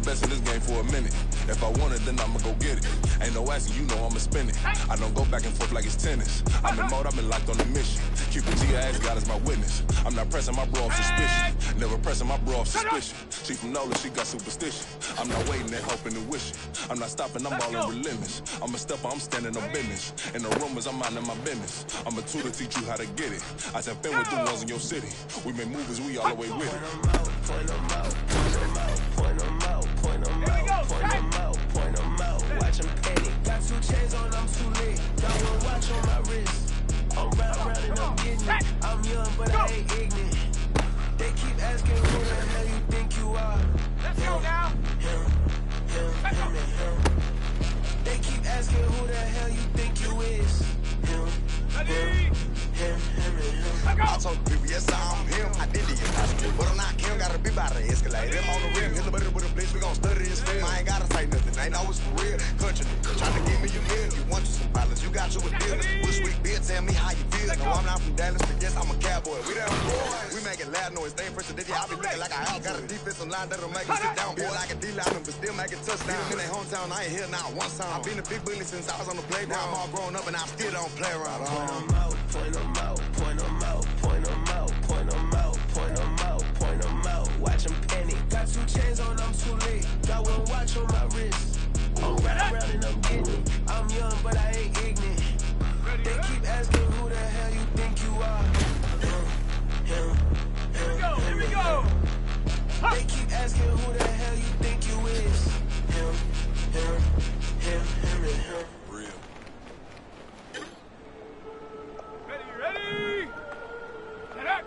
best in this game for a minute. If I want it, then I'ma go get it. Ain't no asking, you know I'ma spend it. I don't go back and forth like it's tennis. I'm in mode, I've been locked on a mission. Cupid G, I ask God as my witness. I'm not pressing my bro off suspicion. Never pressing my bro off suspicion. She from Nola, she got superstition. I'm not waiting and hoping and wishing. I'm not stopping, I'm all in relentless. I'm a stepper, I'm standing on business. In the rumors, I'm minding my business. I'm a tutor, teach you how to get it. I said, been with the ones in your city. We make movies, we all the way with it. Point them out, point them out, point them out, point them out, point them out, point them out, watch them panic. Got 2 chains on, I'm too late. Got 1 watch on my wrist. I'm round and I'm getting it. I'm young, but I ain't ignorant. They keep asking who the hell you think you are. Let's go now. Him. They keep asking who the hell you think you is. Him. I told the people, yes, I'm him. I did it, but I'm not Kim. Gotta be by the escalator. Them on the rim, hit the butter with a bitch. We gon' study this film. I ain't gotta say nothing. Ain't always for real. Country, tryna give me your meal. You want you some balance, you got you a deal. With sweet beer, tell me how you feel. No, I'm not from Dallas, but yes, I'm a cowboy. We down boys. We making loud noise. They ain't first today. I be looking like a house. Got a defensive line that'll make me sit down. Feel like a D-lineman, but still making touchdowns. In their hometown, I ain't here now one time. I've been a big bully since I was on the playground. I'm all grown up and I still don't play around. Point them out, point them out, point them out, point them out, point them out, point them out, watch them panic. Got 2 chains on, I'm too late. Got 1 watch on my wrist. I'm round and I'm getting it. I'm young, but I ain't ignorant. They keep asking who the hell you think you are. Here we go. They keep asking who the hell you think you is. Him. Real. Ready? Get up.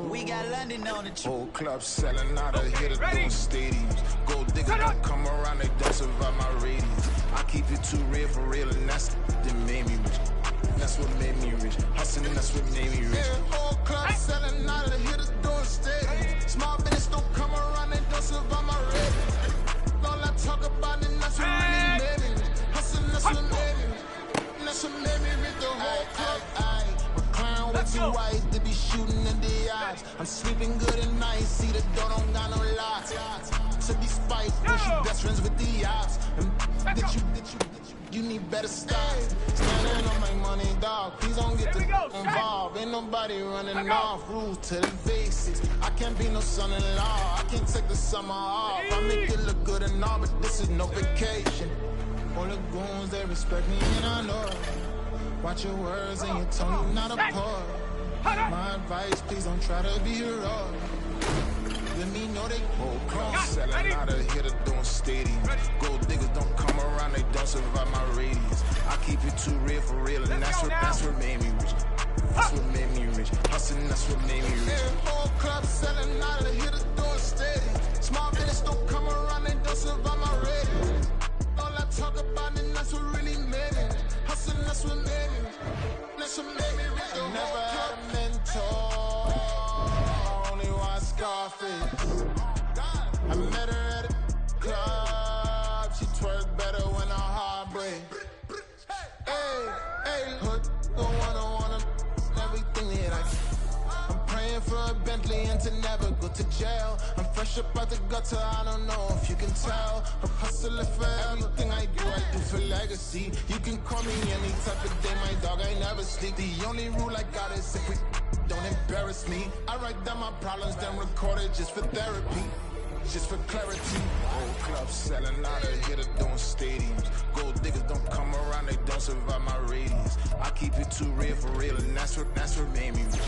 We got London on the trip. Whole club selling out of here to doing stadiums. Gold diggers don't come around, they don't survive my radius. I keep it too real for real, and that's that made me rich. That's what made me rich. Hustling, that's what made me rich. Whole club selling out of here to doing stadiums. Small business don't come around, they don't survive my radius. All I talk about it, that's what really made me rich. Hustling, that's what made me rich. That's what made me rich. The whole club. Clown with 2 white, they be shooting in the eyes. I'm sleeping good at night, see the door don't got no locks. To be spiteful, she best friends with the ops. And you need better stocks. Standing on my money, dog. Please don't get involved. Ain't nobody running off. Rules to the basics. I can't be no son-in-law. I can't take the summer off. I make it look good and all, but this is no vacation. All the goons, they respect me and I know it. Watch your words and your tone, not a part. My advice, please don't try to be heroic. Let me know they whole club selling out of here to doing stadiums. Gold diggers don't come around, they don't survive my radius. I keep it too real for real, and that's what made me rich. That's what made me rich. Hustling, that's what made me rich. Whole club selling out of here to doing stadiums. Small business don't come around, they don't survive my radius. All I talk about it, that's what really made me rich. Hustling, that's what made me rich. That's what made me rich. I never had a mentor, only one Scarface. I met her at a club, she twerk better when her heart breaks. Hey, hood, the one everything that I'm praying for a Bentley and to never go to jail. I'm fresh up out the gutter, I don't know if you can tell. I'm hustling for everything I do for legacy. You can call me any type of day, my dog, I never sleep. The only rule I got is if we don't embarrass me. I write down my problems, then record it just for therapy. Just for clarity. Whole club selling out of here to doing stadiums. Gold diggers don't come around, they don't survive my radius. I keep it too real for real, and that's what made me rich.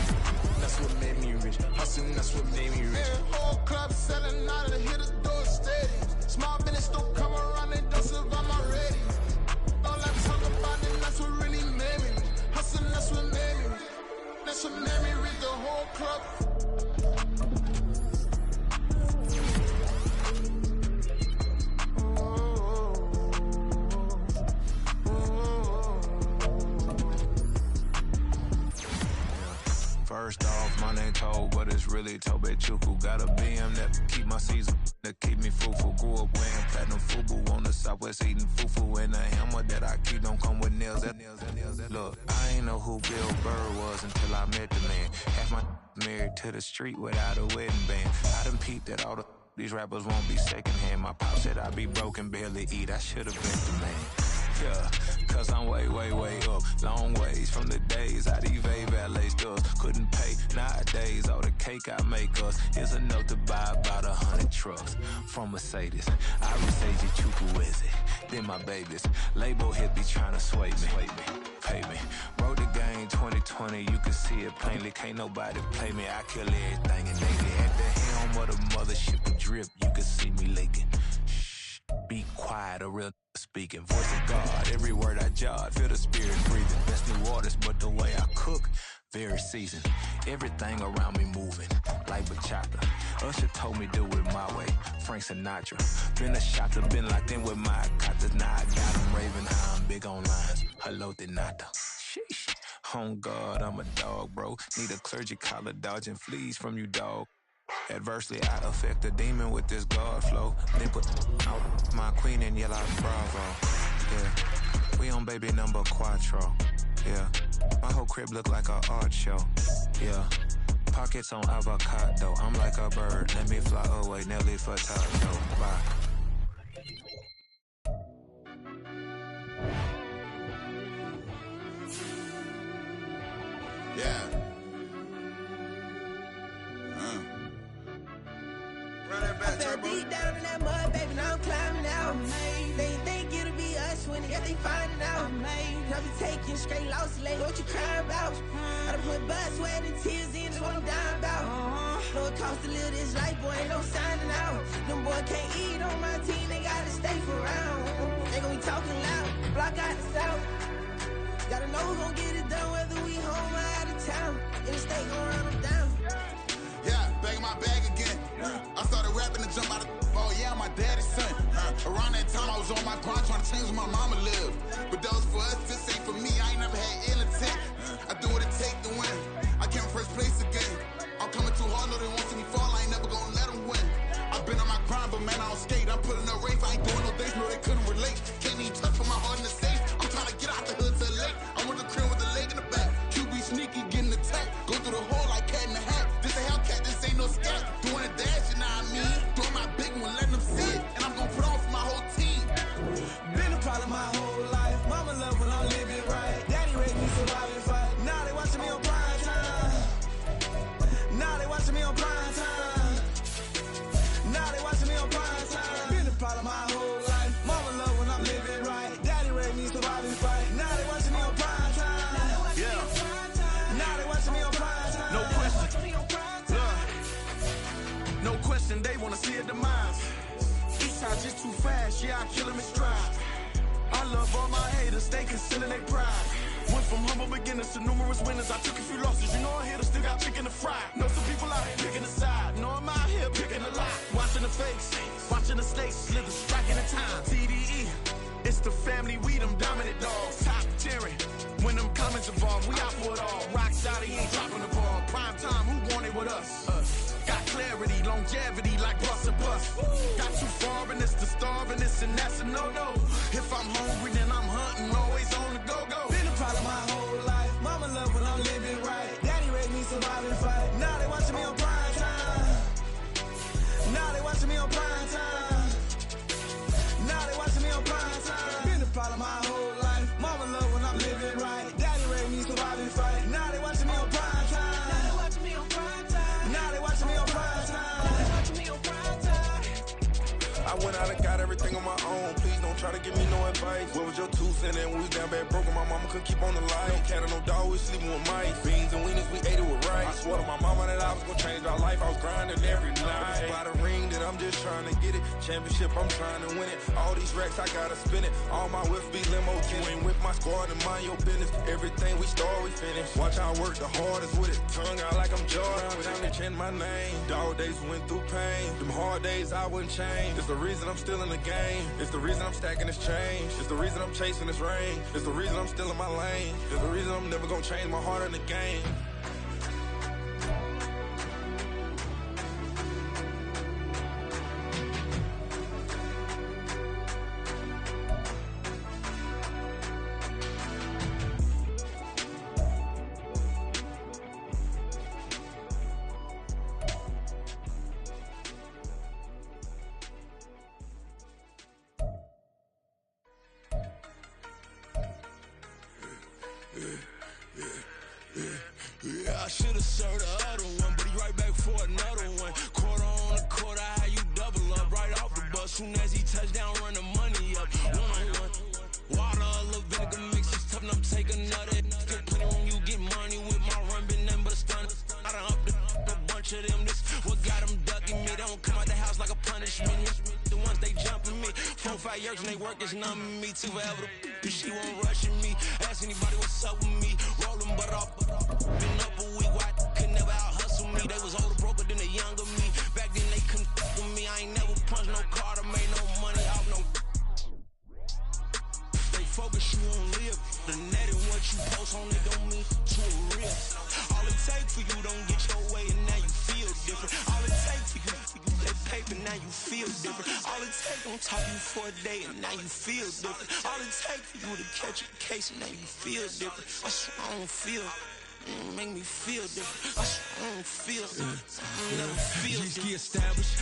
That's what made me rich. Hustling, that's what made me rich. Whole club selling out of here to doing stadiums. Small business don't come around, they don't survive my radius. All I talk about it, that's what really made me rich. Hustling, that's what made me rich. That's what made me rich. The whole club. First off, my name Toad, but it's really Tobe Chuku. Got a BM that keep my season, that keep me fruitful. Grew up wearing platinum FUBU on the Southwest, eating fufu. And the hammer that I keep don't come with nails. Look, I ain't know who Bill Burr was until I met the man. Half my married to the street without a wedding band. I done peeped that all these rappers won't be secondhand. My pop said I'd be broken, barely eat. I should've been the man. Yeah, cause I'm way, way, way up. Long ways from the days I these valet stores couldn't pay. Nowadays, all the cake I make us is enough to buy about 100 trucks from Mercedes. I was Seiji Chukwueze, then my babies. Label hit be trying to sway me, pay me. Wrote the game 2020, you can see it plainly. Can't nobody play me, I kill everything innately. At the helm of the mothership with drip, you can see me leaking. Shh, be quiet, a real speaking. Voice of God, every word I jot, feel the spirit breathing. Best new waters, but the way I cook, very seasoned. Everything around me moving, like bachata. Usher told me do it my way, Frank Sinatra. Been a shotter, been locked in with my katas. Now I got them raving how I'm big on lines. Hello, de nada. Sheesh. On God, I'm a dog, bro. Need a clergy collar, dodging fleas from you, dog. Adversely, I affect a demon with this God flow. Then put out my queen in yellow Bravo. Yeah, we on baby number quattro. Yeah, my whole crib look like a art show. Yeah, pockets on avocado. I'm like a bird, let me fly away. Nelly Furtado. Bye. Yeah. I fell deep down in that mud, baby, now I'm climbing out. They think it'll be us when they finding out. I be taking straight losses, like what you crying about? I done put blood, sweat, and tears in, that's what I'm dying about. Know it costs to live this life, boy, ain't no signing out. Them boy can't eat on my team, they gotta stay for round. They gon' be talking loud, block out the south. Gotta know who gon' get it done, whether we home or out of town. In the state gon' run them down. Yeah, back in my bag again. I started rapping to jump out of oh yeah, my daddy's son. Around that time I was on my grind trying to change where my mama lived. But that was for us, this ain't for me. I ain't never had ill intent. I do what it take to win. I came first place again. I'm coming too hard, no they won't see me fall. I ain't never gonna let them win. I've been on my grind, but man I don't skate. I'm putting up race, I ain't doing no days, no they couldn't relate. Can't even touch for my heart in the safe. I'm trying to get out the hood to the lake. I want the crib with the leg in the back. QB sneaky, getting attacked. Go through the hole like cat in the hat. This a Hellcat, this ain't no scat. Doing a dash, you know what I mean? Doing my big one, letting them see it. And I'm gonna put on for my whole team. Been a problem my whole life. Mama love when I live it right. Daddy raised me survive and fight. Now they watching me on prime time. Now they watching me on prime time. Now they watching me on prime time. Been a problem my whole life. Mama love when I'm living right. Daddy raised me survive and fight. Now they watching me on prime time. Yeah. Now they watching me on prime time. No question. No question, they wanna see a demise. Each time just too fast, yeah, I kill them in stride. I love all my haters, they concealing their pride. Went from humble beginners to numerous winners. I took a few losses, you know I'm here to still got chicken to fry. Know some people out here picking a side, know I'm out here picking a lot. Watching the face, watching the stakes, slither, striking the time. TDE, it's the family, we them dominant dogs. Top tiering, when them comments involved, we out for it all. Rock solid, he ain't dropping the ball. Prime time, who want it with us? Got clarity, longevity like bus and bus. Got too far and it's the starving, this and that's a no-no. If I'm hungry, then I'm hunting, always on the go-go. Been a problem my whole life. Mama love when I'm living right. Daddy raised me survive and fight. Now they watching me on prime time. Now they watching me on prime time. Now they watching me on prime time. Been a problem my whole life. Mama love when I'm living right. Daddy raised me survive and fight. Now they watching me on prime time. Now they watching me on prime time. Now they watching me on prime time. Now they watching me on prime time. I went out and got everything on my own. Please don't try to give me no advice. What was your 2 cents? And we was down bad broke and my mama couldn't keep on the light. No cat and no dog, we sleeping with mice. Beans and weenies, we ate it with rice. I swore to my mama that I was gonna change our life. I was grinding every night. By the ring that I'm just trying to get it. Championship, I'm trying to win it. All these racks, I gotta spin it. All my whips be limo. You ain't with my squad and mind your business. Everything we start, we finish. Watch I work the hardest with it. Tongue out like I'm Jordan. Without me change my name. Dog days went through pain. Them hard days I wouldn't change. It's the reason I'm still in the game. It's the reason I'm stacking this change. It's the reason I'm chasing this rain. It's the reason I'm still in my lane. It's the reason I'm never gonna change my heart in the game. Yeah, I should've served the other one, but he right back for another one. Quarter on the quarter, how you double up right off the bus. Soon as he touch down, run the money up. One-on-one. Water, a little vinegar mix, it's tough enough to take another. Still plenty room, you get money with my run, been nothing but a stun. I done up a bunch of them, this what got them ducking me. They don't come out the house like a punishment. The ones they jumping me, 4 or 5 years and they work is numbing me. Too forever, she won't rushing me. Ask anybody what's up with me, rollin' butt off. Been up a week, why could never out hustle me? They was older, broker than the younger me. Back then they couldn't with me. I ain't never punched no card or made no money off no. They focus, you on live. The net and what you post on it don't mean to a real. All it take for you don't get your way and now you feel different. All it take for you that paper, now you feel different. All it take don't talk you for a day and now you feel different. All it take for you to catch a case and now you feel different. I swear I don't feel. Make me feel different. I swear I don't feel. Never feel different. Get established.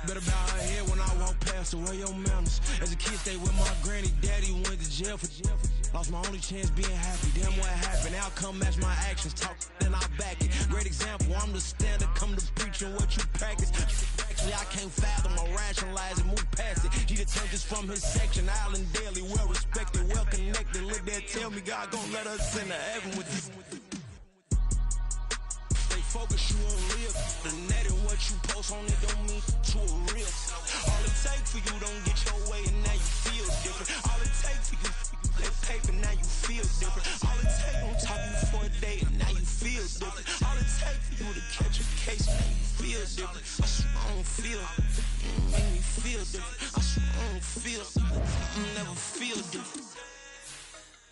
Better bow her head when I walk past her. Where your manners? As a kid, stay with my granny. Daddy went to jail for jail. Lost my only chance being happy. Damn, what happened? Outcome match my actions. Talk, then I back it. Great example. I'm the standard. Come to preaching what you practice. Actually, I can't fathom or rationalize and move past it. He detectives from his section. Island Daily, well respected, well connected. Look there, tell me God gon' let us into heaven with this. Focus, you on live. The net and what you post on it don't mean to a real. All it take for you don't get your way and now you feel different. All it take for you that paper, now you feel different.